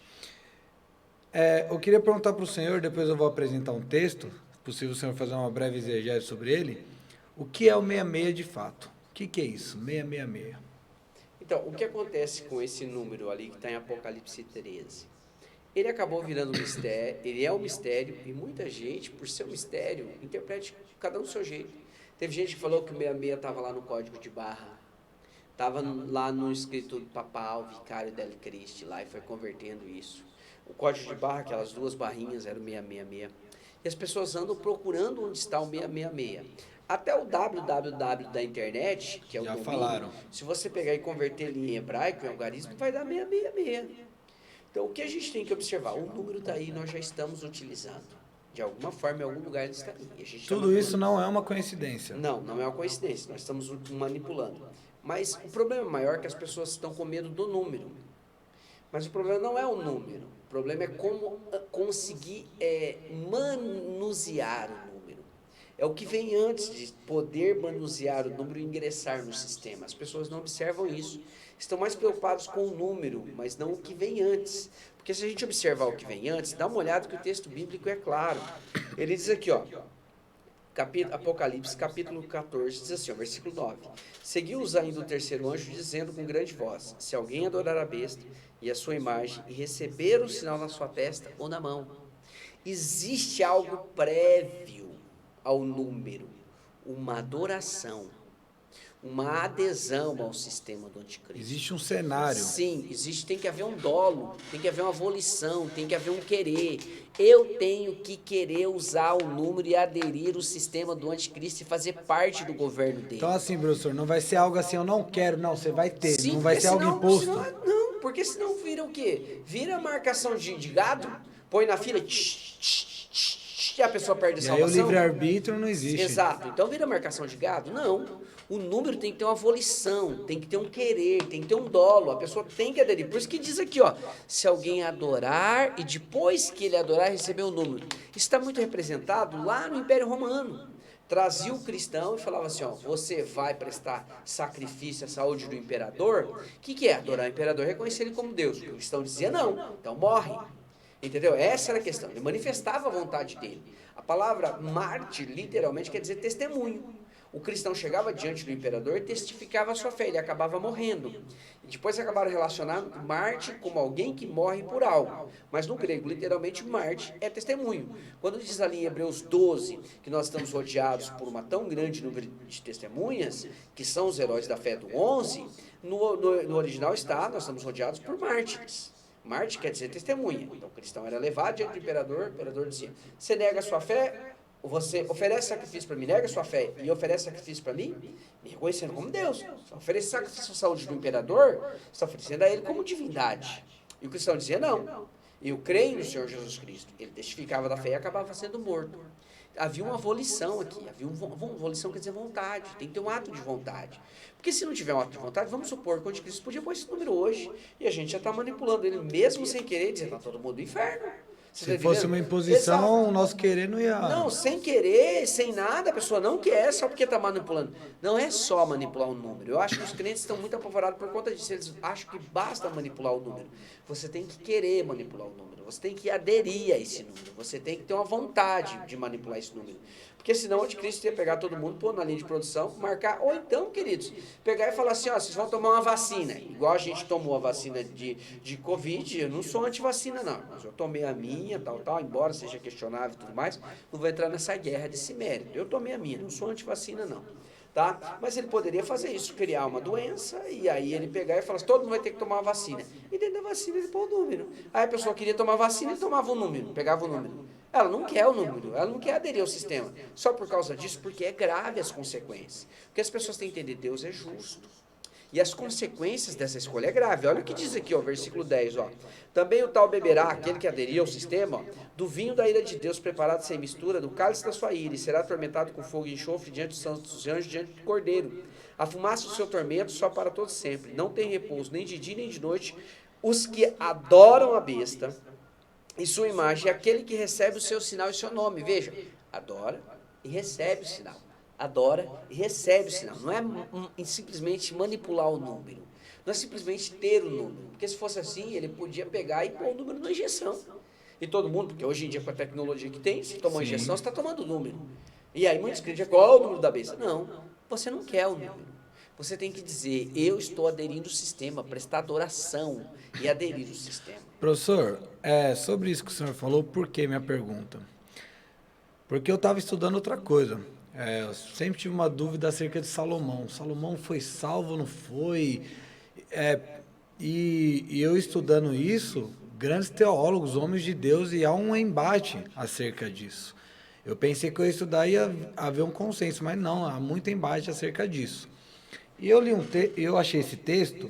[SPEAKER 1] Eu queria perguntar para o senhor, depois eu vou apresentar um texto, possível o senhor fazer uma breve exegese sobre ele, o que é o 66 de fato? O que é isso, 666?
[SPEAKER 2] Então, o que acontece com esse número ali que está em Apocalipse 13? Ele acabou virando um mistério, ele é um mistério, e muita gente, por ser um mistério, interprete cada um do seu jeito. Teve gente que falou que o 66 estava lá no código de barra, estava lá no escrito papal, vicário del Cristo, lá, e foi convertendo isso. O código de barra, aquelas duas barrinhas, era o 666. E as pessoas andam procurando onde está o 666. Até o www da internet, que é o
[SPEAKER 1] já
[SPEAKER 2] domínio,
[SPEAKER 1] falaram.
[SPEAKER 2] Se você pegar e converter ele em hebraico, em algarismo, vai dar 666. Então, o que a gente tem que observar? O número está aí, nós já estamos utilizando. De alguma forma, em algum lugar ele está aí.
[SPEAKER 1] Tudo isso não é uma coincidência.
[SPEAKER 2] Não é uma coincidência. Nós estamos manipulando. Mas o problema maior é que as pessoas estão com medo do número. Mas o problema não é o número. O problema é como conseguir manusear o número. É o que vem antes de poder manusear o número e ingressar no sistema. As pessoas não observam isso. Estão mais preocupados com o número, mas não o que vem antes. Porque se a gente observar o que vem antes, dá uma olhada que o texto bíblico é claro. Ele diz aqui, ó, Apocalipse, capítulo 14, diz assim, ó, versículo 9. Seguiu-os ainda o terceiro anjo, dizendo com grande voz, se alguém adorar a besta e a sua imagem e receber o sinal na sua testa ou na mão. Existe algo prévio ao número, uma adoração, uma adesão ao sistema do anticristo.
[SPEAKER 1] Existe um cenário.
[SPEAKER 2] Sim, tem que haver um dolo, tem que haver uma volição, tem que haver um querer. Eu tenho que querer usar o número e aderir ao sistema do anticristo e fazer parte do governo dele.
[SPEAKER 1] Então assim, professor, não vai ser algo assim, eu não quero, não, você vai ter,
[SPEAKER 2] sim,
[SPEAKER 1] não vai ser algo imposto.
[SPEAKER 2] Não, porque senão vira o quê? Vira marcação de gado, põe na fila, e a pessoa perde a
[SPEAKER 1] salvação.
[SPEAKER 2] E aí
[SPEAKER 1] o livre-arbítrio não existe.
[SPEAKER 2] Exato. Então vira marcação de gado? Não. O número tem que ter uma volição, tem que ter um querer, tem que ter um dolo. A pessoa tem que aderir. Por isso que diz aqui, ó, se alguém adorar e depois que ele adorar receber o número. Isso está muito representado lá no Império Romano. Trazia o cristão e falava assim, ó, você vai prestar sacrifício à saúde do imperador? O que é adorar o imperador? Reconhecer ele como Deus. O cristão dizia não, então morre. Entendeu? Essa era a questão. Ele manifestava a vontade dele. A palavra mártir, literalmente, quer dizer testemunho. O cristão chegava diante do imperador e testificava a sua fé, ele acabava morrendo. E depois acabaram relacionando mártir como alguém que morre por algo. Mas no grego, literalmente, mártir é testemunho. Quando diz ali em Hebreus 12 que nós estamos rodeados por uma tão grande número de testemunhas, que são os heróis da fé do 11, no original está, nós estamos rodeados por mártires. Mártir quer dizer testemunha. Então o cristão era levado diante do imperador, o imperador dizia, você nega a sua fé? Você oferece sacrifício para mim, nega sua fé e oferece sacrifício para mim, me reconhecendo como Deus. Você oferece sacrifício à saúde do imperador, você está oferecendo a ele como divindade. E o cristão dizia, não, eu creio no Senhor Jesus Cristo. Ele testificava da fé e acabava sendo morto. Havia uma volição aqui, volição quer dizer vontade, tem que ter um ato de vontade. Porque se não tiver um ato de vontade, vamos supor que o anticristo podia pôr esse número hoje, e a gente já está manipulando ele, mesmo sem querer, dizendo, está todo mundo no inferno.
[SPEAKER 1] Se fosse uma imposição, o nosso querer não ia...
[SPEAKER 2] Não, sem querer, sem nada, a pessoa não quer só porque está manipulando. Não é só manipular um número. Eu acho que os crentes estão muito apavorados por conta disso. Eles acham que basta manipular o número. Você tem que querer manipular o número. Você tem que aderir a esse número. Você tem que ter uma vontade de manipular esse número. Porque senão o anticristo ia pegar todo mundo, pôr na linha de produção, marcar, ou então, queridos, pegar e falar assim, ó, vocês vão tomar uma vacina. Igual a gente tomou a vacina de Covid, eu não sou antivacina não, mas eu tomei a minha, tal, embora seja questionável e tudo mais, não vou entrar nessa guerra desse mérito. Eu tomei a minha, não sou antivacina não. Tá? Mas ele poderia fazer isso, criar uma doença, e aí ele pegar e falar assim, todo mundo vai ter que tomar uma vacina. E dentro da vacina ele põe o número. Aí a pessoa queria tomar vacina e tomava o número, pegava o número. Ela não quer o número, ela não quer aderir ao sistema. Só por causa disso, porque é grave as consequências. Porque as pessoas têm que entender, Deus é justo. E as consequências dessa escolha é grave. Olha o que diz aqui, ó, versículo 10, ó. Também o tal beberá, aquele que aderir ao sistema, ó, do vinho da ira de Deus preparado sem mistura, do cálice da sua ira, e será atormentado com fogo e enxofre diante dos santos anjos, diante do Cordeiro. A fumaça do seu tormento só para todos sempre. Não tem repouso, nem de dia nem de noite, os que adoram a besta e sua imagem, é aquele que recebe o seu sinal e seu nome. Veja, adora e recebe o sinal. Adora e recebe o sinal. Não é simplesmente manipular o número. Não é simplesmente ter o número. Porque se fosse assim, ele podia pegar e pôr o número na injeção. E todo mundo, porque hoje em dia com a tecnologia que tem, se tomar uma injeção, você está tomando o número. E aí muitos crentes dizem, qual é o número da besta? Não, você não quer o número. Você tem que dizer, eu estou aderindo ao sistema, prestar adoração e aderir ao sistema.
[SPEAKER 1] Professor, sobre isso que o senhor falou, por que minha pergunta? Porque eu estava estudando outra coisa. Eu sempre tive uma dúvida acerca de Salomão. Salomão foi salvo ou não foi? E eu estudando isso, grandes teólogos, homens de Deus, e há um embate acerca disso. Eu pensei que eu ia estudar e ia haver um consenso, mas não, há muito embate acerca disso. E eu li eu achei esse texto,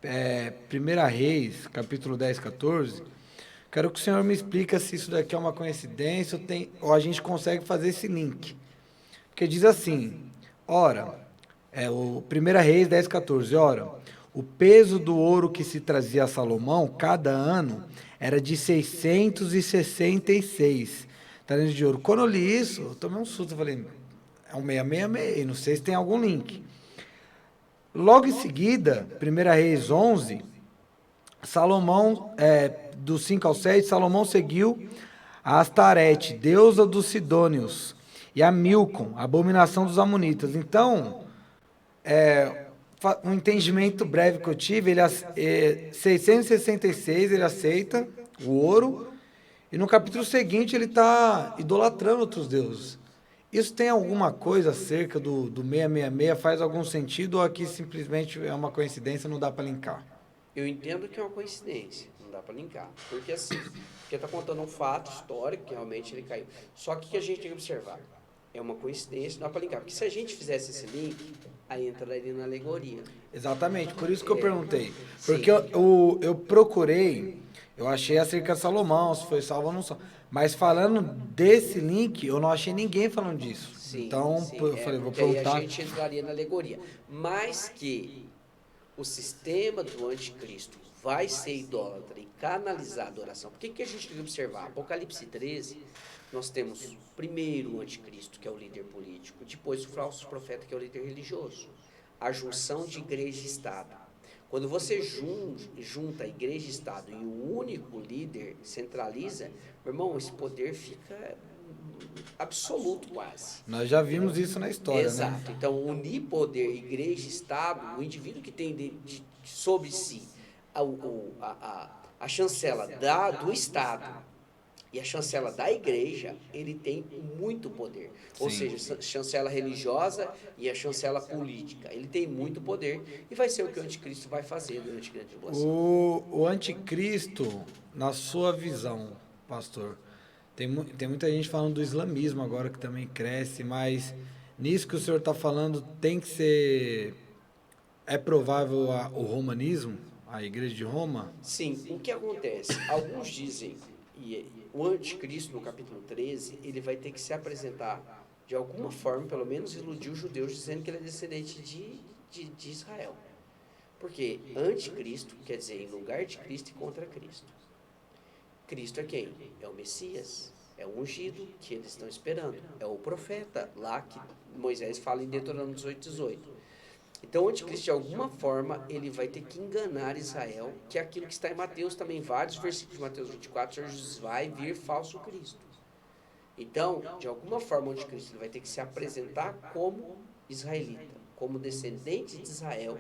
[SPEAKER 1] 1 Reis, capítulo 10, 14. Quero que o senhor me explique se isso daqui é uma coincidência ou a gente consegue fazer esse link. Porque diz assim, ora, o 1 Reis 10, 14, ora, o peso do ouro que se trazia a Salomão, cada ano, era de 666 talentos de ouro. Quando eu li isso, eu tomei um susto, eu falei, é um 666, não sei se tem algum link. Logo em seguida, 1 Reis 11, Salomão, do 5 ao 7, Salomão seguiu a Astarete, deusa dos Sidônios, e a Milcom, abominação dos Amonitas. Então, um entendimento breve que eu tive, 666 ele aceita o ouro, e no capítulo seguinte ele está idolatrando outros deuses. Isso tem alguma coisa acerca do 666? Faz algum sentido ou aqui simplesmente é uma coincidência, não dá para linkar?
[SPEAKER 2] Eu entendo que é uma coincidência, não dá para linkar. Porque assim, porque está contando um fato histórico que realmente ele caiu. Só que o que a gente tem que observar? É uma coincidência, não dá para linkar. Porque se a gente fizesse esse link, aí entraria na alegoria.
[SPEAKER 1] Exatamente, por isso que eu perguntei. Porque eu procurei, eu achei acerca de Salomão, se foi salvo ou não salvo. Mas falando desse link, eu não achei ninguém falando disso.
[SPEAKER 2] Sim,
[SPEAKER 1] então,
[SPEAKER 2] sim,
[SPEAKER 1] eu falei, vou
[SPEAKER 2] porque aí
[SPEAKER 1] perguntar.
[SPEAKER 2] a gente entraria na alegoria. Mas que o sistema do anticristo vai ser idólatra e canalizar a adoração. Por que a gente tem que observar? Apocalipse 13, nós temos primeiro o anticristo, que é o líder político, depois o falso profeta, que é o líder religioso. A junção de igreja e Estado. Quando você junta a igreja e Estado e um único líder centraliza, meu irmão, esse poder fica absoluto quase.
[SPEAKER 1] Nós já vimos isso na história,
[SPEAKER 2] Exato.
[SPEAKER 1] né?
[SPEAKER 2] Então, unir poder, igreja e Estado, o indivíduo que tem sobre si a chancela do Estado e a chancela da igreja, ele tem muito poder. Ou
[SPEAKER 1] Sim.
[SPEAKER 2] seja, a chancela religiosa e a chancela política. Ele tem muito poder e vai ser o que o anticristo vai fazer durante a grande tribulação.
[SPEAKER 1] O anticristo, na sua visão, pastor, tem muita gente falando do islamismo agora que também cresce, mas nisso que o senhor está falando tem que ser. É provável o romanismo, a igreja de Roma?
[SPEAKER 2] Sim, o que acontece? Alguns dizem, e o anticristo no capítulo 13, ele vai ter que se apresentar de alguma forma, pelo menos iludir os judeus, dizendo que ele é descendente de Israel. Porque anticristo quer dizer em lugar de Cristo e contra Cristo. Cristo é quem? É o Messias, é o ungido que eles estão esperando, é o profeta lá que Moisés fala em Deuteronômio 18:18. Então, o anticristo, de alguma forma, ele vai ter que enganar Israel, que é aquilo que está em Mateus também, vários versículos de Mateus 24, o Senhor Jesus vai vir falso Cristo. Então, de alguma forma, o anticristo ele vai ter que se apresentar como israelita, como descendente de Israel,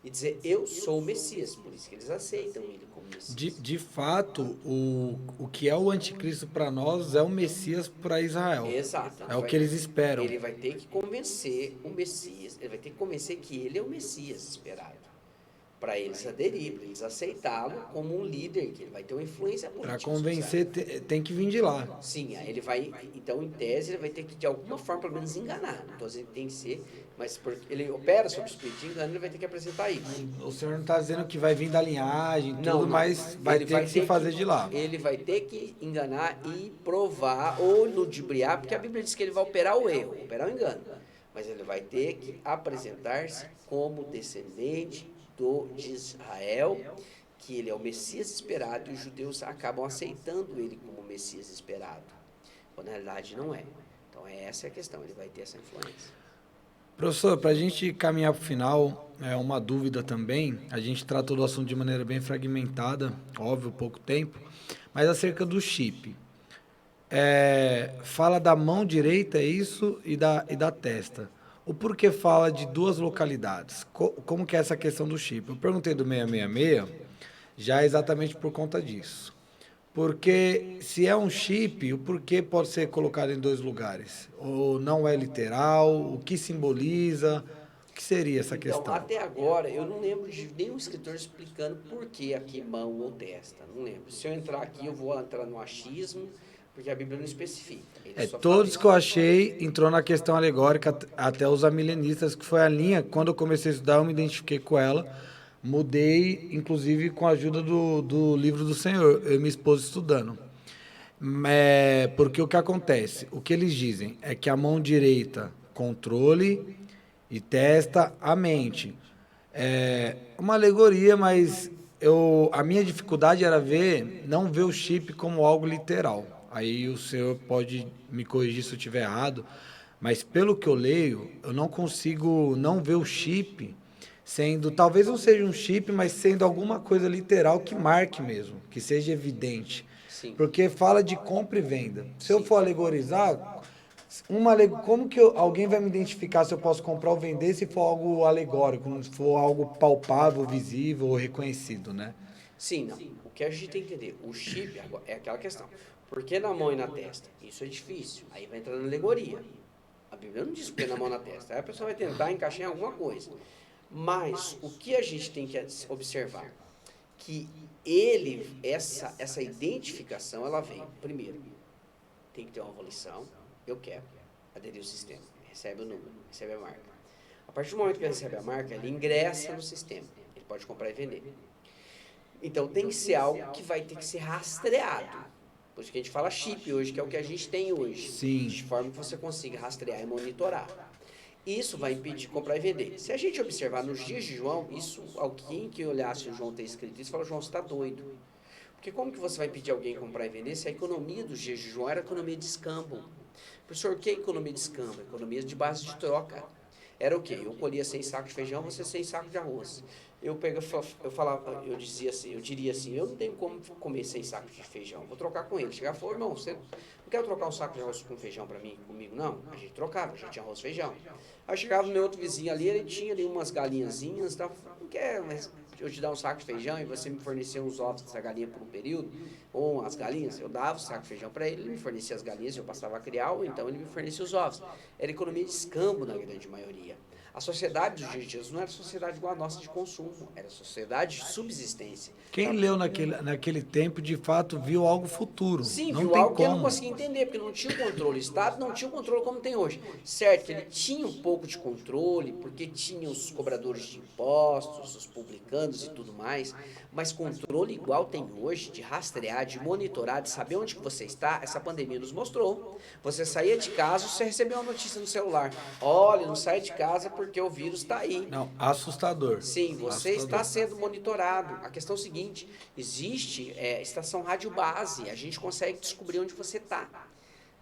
[SPEAKER 2] e dizer, eu sou o Messias, por isso que eles aceitam ele como Messias.
[SPEAKER 1] De fato, o que é o anticristo para nós é o Messias para Israel.
[SPEAKER 2] Exato.
[SPEAKER 1] É o que eles esperam.
[SPEAKER 2] Ele vai ter que convencer o Messias, ele vai ter que convencer que ele é o Messias esperado. Para eles aderir, para eles aceitá-lo como um líder, que ele vai ter uma influência política.
[SPEAKER 1] Para convencer, tem que vir de lá.
[SPEAKER 2] Sim, aí ele vai, então em tese ele vai ter que de alguma forma pelo menos enganar. Não estou dizendo que tem que ser, mas porque ele opera sob o espírito de engano, ele vai ter que apresentar isso.
[SPEAKER 1] O senhor não está dizendo que vai vir da linhagem, tudo,
[SPEAKER 2] Não,
[SPEAKER 1] mas vai ter que se fazer de lá.
[SPEAKER 2] Ele vai ter que enganar e provar ou ludibriar, porque a Bíblia diz que ele vai operar o erro, operar o engano. Mas ele vai ter que apresentar-se como descendente de Israel, que ele é o Messias esperado, e os judeus acabam aceitando ele como o Messias esperado, quando na realidade não é. Então essa é a questão, ele vai ter essa influência.
[SPEAKER 1] Professor, para a gente caminhar para o final, uma dúvida também, a gente tratou do assunto de maneira bem fragmentada, óbvio, pouco tempo, mas acerca do chip. Fala da mão direita, é isso, e da testa. O porquê fala de duas localidades? Como que é essa questão do chip? Eu perguntei do 666, já exatamente por conta disso. Porque se é um chip, o porquê pode ser colocado em dois lugares? Ou não é literal? O que simboliza? O que seria essa questão?
[SPEAKER 2] Então, até agora, eu não lembro de nenhum escritor explicando por que aqui mão ou testa. Não lembro. Se eu entrar aqui, eu vou entrar no achismo, porque a Bíblia não especifica.
[SPEAKER 1] Todos que eu achei entrou na questão alegórica, até os amilenistas, que foi a linha, quando eu comecei a estudar, eu me identifiquei com ela, mudei, inclusive com a ajuda do livro do Senhor, eu e minha esposa estudando. Porque o que acontece? O que eles dizem é que a mão direita controle e testa a mente. É uma alegoria, mas a minha dificuldade era não ver o chip como algo literal. Aí o senhor pode me corrigir se eu estiver errado, mas pelo que eu leio, eu não consigo não ver o chip sendo, talvez não seja um chip, mas sendo alguma coisa literal que marque mesmo, que seja evidente.
[SPEAKER 2] Sim.
[SPEAKER 1] Porque fala de compra e venda. Se eu for alegorizar, como que alguém vai me identificar se eu posso comprar ou vender se for algo alegórico, se for algo palpável, visível ou reconhecido, né?
[SPEAKER 2] Sim, não. O que a gente tem que entender, o chip é aquela questão. Por que na mão e na testa? Isso é difícil. Aí vai entrar na alegoria. A Bíblia não diz por que na mão e na testa. Aí a pessoa vai tentar encaixar em alguma coisa. Mas o que a gente tem que observar? Que essa identificação, ela vem, primeiro, tem que ter uma volição, eu quero aderir ao sistema, recebe o número, recebe a marca. A partir do momento que ele recebe a marca, ele ingressa no sistema, ele pode comprar e vender. Então tem que ser algo que vai ter que ser rastreado. Por isso que a gente fala chip hoje, que é o que a gente tem hoje.
[SPEAKER 1] Sim.
[SPEAKER 2] De forma que você consiga rastrear e monitorar. Isso vai impedir comprar e vender. Se a gente observar nos dias de João, isso, alguém que olhasse o João ter escrito isso, fala, João, você está doido. Porque como que você vai pedir alguém comprar e vender se a economia dos dias de João era a economia de escambo? Professor, o que é economia de escambo? Economia de base de troca. Era o quê? Eu colhia 100 sacos de feijão, você 100 sacos de arroz. Eu diria assim, eu não tenho como comer 100 sacos de feijão, vou trocar com ele. Chegava e falou, irmão, você não quer trocar um saco de arroz com feijão para mim, comigo? Não, a gente trocava, a gente tinha arroz e feijão. Aí chegava o meu outro vizinho ali, ele tinha ali umas galinhazinhas, tá? Não quer, mas eu te dar um saco de feijão e você me fornecer uns ovos dessa galinha por um período, ou as galinhas, eu dava o saco de feijão para ele, ele me fornecia as galinhas, eu passava a criar, ou então ele me fornecia os ovos. Era economia de escambo na grande maioria. A sociedade dos dias de Jesus não era sociedade igual a nossa de consumo, era sociedade de subsistência.
[SPEAKER 1] Quem leu naquele tempo, de fato, viu algo futuro.
[SPEAKER 2] Sim,
[SPEAKER 1] não
[SPEAKER 2] viu
[SPEAKER 1] tem
[SPEAKER 2] algo que eu não
[SPEAKER 1] como.
[SPEAKER 2] conseguia entender, porque não tinha o controle. O Estado não tinha o controle como tem hoje. Certo que ele tinha um pouco de controle, porque tinha os cobradores de impostos, os publicanos e tudo mais, mas controle igual tem hoje, de rastrear, de monitorar, de saber onde que você está, essa pandemia nos mostrou. Você saía de casa, você recebeu uma notícia no celular. Olha, não sai de casa porque o vírus está aí.
[SPEAKER 1] Não, assustador.
[SPEAKER 2] Sim, você
[SPEAKER 1] assustador.
[SPEAKER 2] está sendo monitorado. A questão é o seguinte, existe estação rádio base, a gente consegue descobrir onde você está.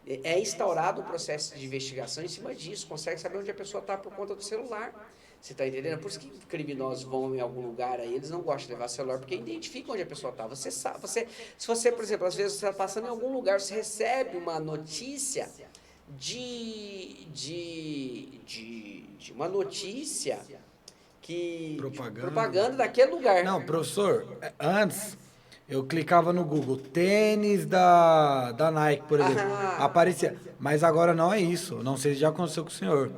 [SPEAKER 2] É instaurado o processo de investigação em cima disso, consegue saber onde a pessoa está por conta do celular. Você está entendendo? Por isso que criminosos vão em algum lugar aí, eles não gostam de levar celular, porque identificam onde a pessoa está. Você sabe, se você, por exemplo, às vezes você está passando em algum lugar, você recebe uma notícia de uma notícia que... Propaganda daquele lugar.
[SPEAKER 1] Não, professor, antes eu clicava no Google, tênis da Nike, por exemplo, aparecia. Mas agora não é isso, não sei se já aconteceu com o senhor.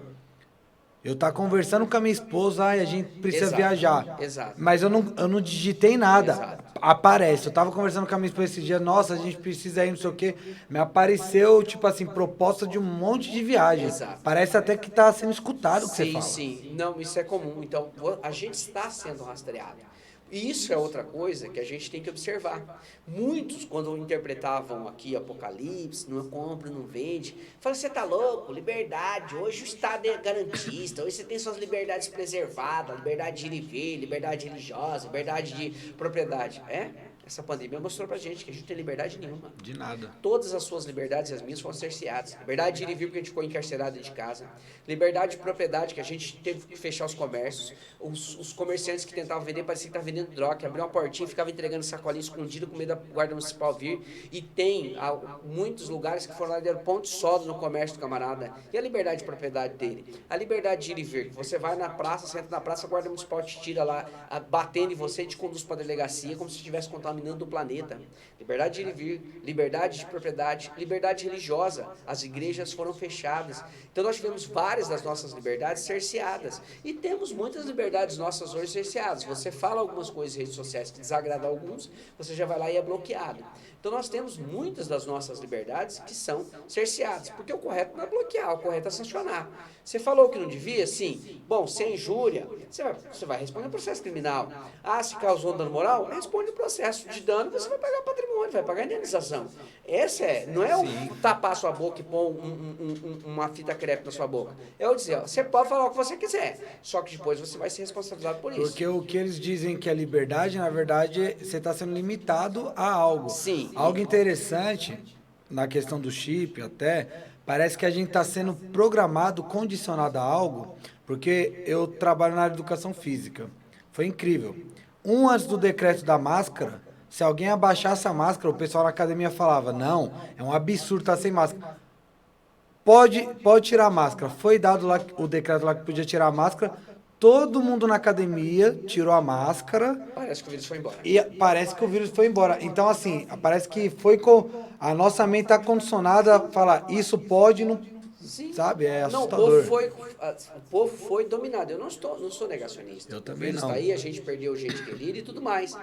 [SPEAKER 1] Eu tá conversando com a minha esposa, a gente precisa viajar.
[SPEAKER 2] Exato.
[SPEAKER 1] Mas eu não digitei nada.
[SPEAKER 2] Exato.
[SPEAKER 1] Aparece. Eu tava conversando com a minha esposa esse dia, nossa, a gente precisa ir, não sei o quê. Me apareceu, tipo assim, proposta de um monte de viagem.
[SPEAKER 2] Exato.
[SPEAKER 1] Parece até que tá sendo escutado o que você fala.
[SPEAKER 2] Sim. Não, isso é comum. Então, a gente está sendo rastreado. E isso é outra coisa que a gente tem que observar. Muitos, quando interpretavam aqui Apocalipse, não compra, não vende, falam, você tá louco, liberdade, hoje o Estado é garantista, hoje você tem suas liberdades preservadas, liberdade de ir e vir, liberdade religiosa, liberdade de propriedade. Essa pandemia mostrou pra gente que a gente não tem liberdade nenhuma.
[SPEAKER 1] De nada.
[SPEAKER 2] Todas as suas liberdades e as minhas foram cerceadas. Liberdade de ir e vir porque a gente ficou encarcerado de casa. Liberdade de propriedade, que a gente teve que fechar os comércios. Os comerciantes que tentavam vender, parecia que estavam vendendo droga, que abriu uma portinha e ficava entregando sacolinha escondida com medo da guarda municipal vir. E tem muitos lugares que foram lá e deram ponto de solda no comércio do camarada. E a liberdade de propriedade dele? A liberdade de ir e vir. Você vai na praça, senta na praça, a guarda municipal te tira lá, batendo em você e te conduz para a delegacia, como se estivesse contaminando do planeta. Liberdade de ir e vir, liberdade de propriedade, liberdade religiosa. As igrejas foram fechadas. Então nós tivemos várias das nossas liberdades cerceadas. E temos muitas liberdades nossas hoje cerceadas. Você fala algumas coisas em redes sociais que desagradam alguns, você já vai lá e é bloqueado. Então nós temos muitas das nossas liberdades que são cerceadas. Porque o correto não é bloquear, o correto é sancionar. Você falou que não devia? Sim. Bom, se é injúria, você vai responder um processo criminal. Se causou dano moral, responde o processo de dano, você vai pagar patrimônio, vai pagar indenização. Não é tapar sua boca e pôr uma fita crepe na sua boca. É o dizer, você pode falar o que você quiser, só que depois você vai ser responsabilizado por isso.
[SPEAKER 1] Porque o que eles dizem que é liberdade, na verdade, você está sendo limitado a algo.
[SPEAKER 2] Sim.
[SPEAKER 1] Algo interessante, na questão do chip até, parece que a gente está sendo programado, condicionado a algo, porque eu trabalho na área de educação física. Foi incrível. Antes do decreto da máscara, se alguém abaixasse a máscara, o pessoal na academia falava, não, é um absurdo estar sem máscara. Pode tirar a máscara. Foi dado lá o decreto lá que podia tirar a máscara. Todo mundo na academia tirou a máscara.
[SPEAKER 2] Parece que o vírus foi embora.
[SPEAKER 1] E parece que o vírus foi embora. Então, assim, parece que foi com... A nossa mente está condicionada a falar, isso pode, não...
[SPEAKER 2] Sim.
[SPEAKER 1] Sabe? É assustador.
[SPEAKER 2] Não, o povo foi dominado. Eu não sou negacionista.
[SPEAKER 1] Eu também não.
[SPEAKER 2] O vírus está aí, a gente perdeu gente querida e tudo mais.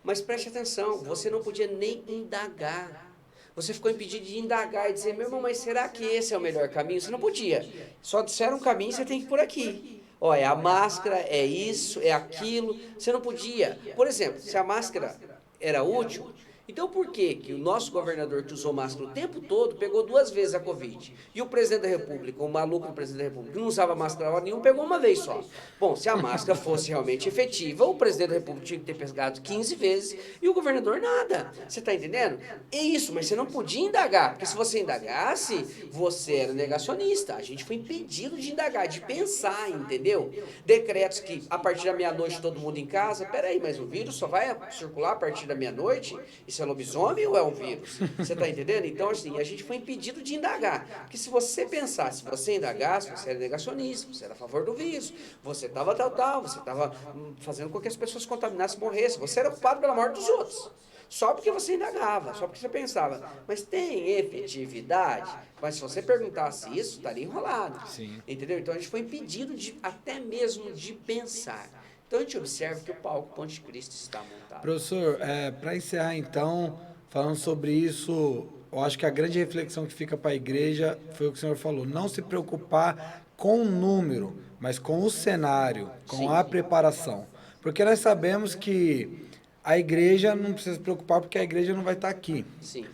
[SPEAKER 2] Mas preste atenção, você não podia nem indagar. Você ficou impedido de indagar e dizer, meu irmão, mas será que esse é o melhor caminho? Você não podia. Só disseram um caminho, você tem que ir por aqui. Olha, a máscara é isso, é aquilo. Você não podia. Por exemplo, se a máscara era útil, Então por que que o nosso governador que usou máscara o tempo todo pegou 2 vezes a Covid? E o presidente da República, o maluco do presidente da República, que não usava máscara hora nenhuma, pegou uma vez só. Bom, se a máscara fosse realmente efetiva, o presidente da República tinha que ter pegado 15 vezes e o governador nada. Você está entendendo? É isso, mas você não podia indagar, porque se você indagasse, você era negacionista. A gente foi impedido de indagar, de pensar, entendeu? Decretos que a partir da meia-noite todo mundo em casa, peraí, mas o vírus só vai circular a partir da meia-noite? Isso é lobisomem ou é um vírus? Você está entendendo? Então, assim, a gente foi impedido de indagar. Porque se você pensasse, se você indagasse, você era negacionista, você era a favor do vírus, você estava tal, você estava fazendo com que as pessoas contaminassem e morressem, você era culpado pela morte dos outros. Só porque você indagava, só porque você pensava. Mas tem efetividade? Mas se você perguntasse isso, estaria enrolado.
[SPEAKER 1] Sim.
[SPEAKER 2] Entendeu? Então, a gente foi impedido até mesmo de pensar. Então a gente observa que o palco Ponte Cristo está montado.
[SPEAKER 1] Professor, para encerrar então, falando sobre isso, eu acho que a grande reflexão que fica para a igreja foi o que o senhor falou, não se preocupar com o número, mas com o cenário, com a preparação. Porque nós sabemos que a igreja não precisa se preocupar porque a igreja não vai estar aqui.
[SPEAKER 2] Sim.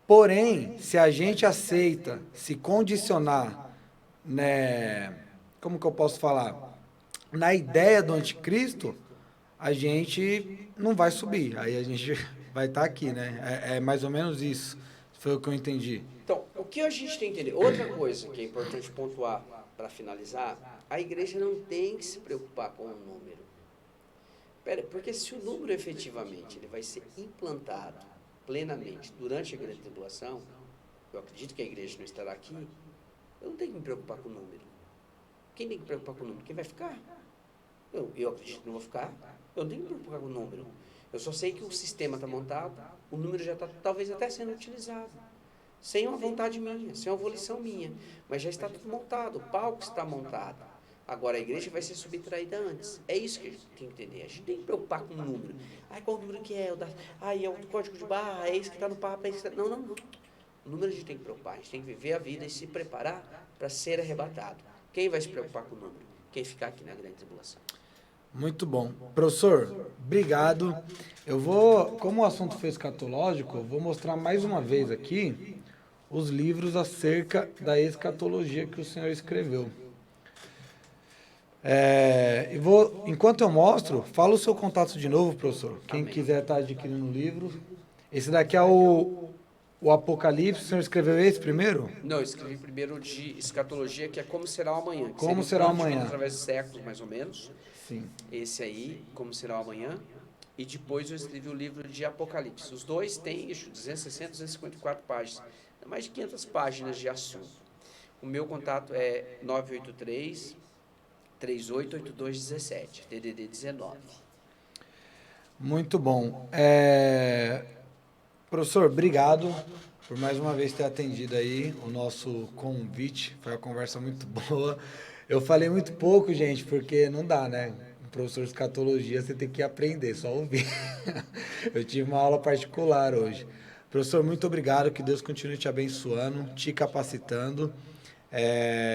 [SPEAKER 1] Porém, se a gente aceita se condicionar, né, como que eu posso falar? Na ideia do anticristo, a gente não vai subir. Aí a gente vai estar aqui, né? É mais ou menos isso. Foi o que eu entendi.
[SPEAKER 2] Então, o que a gente tem que entender? Outra coisa que é importante pontuar para finalizar, a igreja não tem que se preocupar com o número. Porque se o número efetivamente ele vai ser implantado plenamente durante a grande tribulação, eu acredito que a igreja não estará aqui, eu não tenho que me preocupar com o número. Quem tem que me preocupar com o número? Quem vai ficar? Eu acredito que não vou ficar. Eu não tenho que me preocupar com o número. Eu só sei que o sistema está montado, o número já está talvez até sendo utilizado. Sem uma vontade minha, sem uma volição minha. Mas já está tudo montado, o palco está montado. Agora a igreja vai ser subtraída antes. É isso que a gente tem que entender. A gente tem que preocupar com o número. Qual o número que é? É o código de barra, é esse que está no Papa, é esse que está... Não. O número a gente tem que preocupar. A gente tem que viver a vida e se preparar para ser arrebatado. Quem vai se preocupar com o número? Quem ficar aqui na grande tribulação.
[SPEAKER 1] Muito bom. Professor, obrigado. Eu vou, como o assunto foi escatológico, eu vou mostrar mais uma vez aqui os livros acerca da escatologia que o senhor escreveu. Enquanto eu mostro, fala o seu contato de novo, professor. Quem quiser estar adquirindo o livro. Esse daqui é o Apocalipse. O senhor escreveu esse primeiro?
[SPEAKER 2] Não, eu escrevi primeiro de escatologia, que é Como Será o Amanhã.
[SPEAKER 1] Como Será o Amanhã.
[SPEAKER 2] Através de séculos, mais ou menos.
[SPEAKER 1] Sim.
[SPEAKER 2] Esse aí, Como Será o Amanhã. E depois eu escrevi o livro de Apocalipse. Os dois têm 260, 254 páginas. Mais de 500 páginas de assunto. O meu contato é 983-388217, DDD 19.
[SPEAKER 1] Muito bom. Professor, obrigado por mais uma vez ter atendido aí o nosso convite. Foi uma conversa muito boa. Eu falei muito pouco, gente, porque não dá, né? Um professor de escatologia, você tem que aprender, só ouvir. Eu tive uma aula particular hoje. Professor, muito obrigado, que Deus continue te abençoando, te capacitando.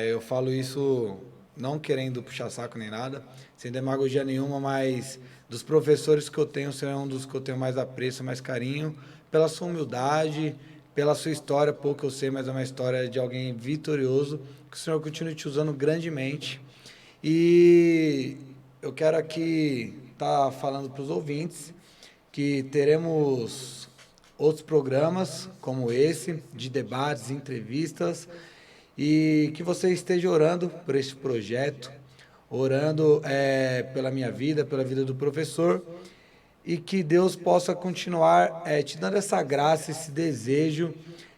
[SPEAKER 1] Eu falo isso não querendo puxar saco nem nada, sem demagogia nenhuma, mas dos professores que eu tenho, o senhor é um dos que eu tenho mais apreço, mais carinho, pela sua humildade, pela sua história, pouco eu sei, mas é uma história de alguém vitorioso, que o senhor continue te usando grandemente. E eu quero aqui estar falando para os ouvintes que teremos outros programas como esse, de debates, entrevistas, e que você esteja orando por esse projeto, orando pela minha vida, pela vida do professor, e que Deus possa continuar te dando essa graça, esse desejo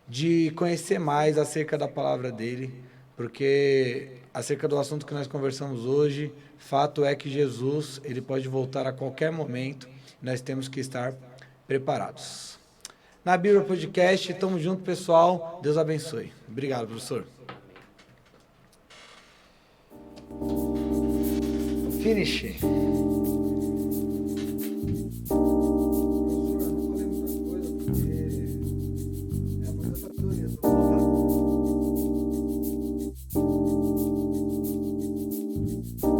[SPEAKER 1] de conhecer mais acerca da palavra dele, porque acerca do assunto que nós conversamos hoje, fato é que Jesus, ele pode voltar a qualquer momento, nós temos que estar preparados. Na Bíblia Podcast, tamo junto, pessoal. Deus abençoe. Obrigado, professor. Finish.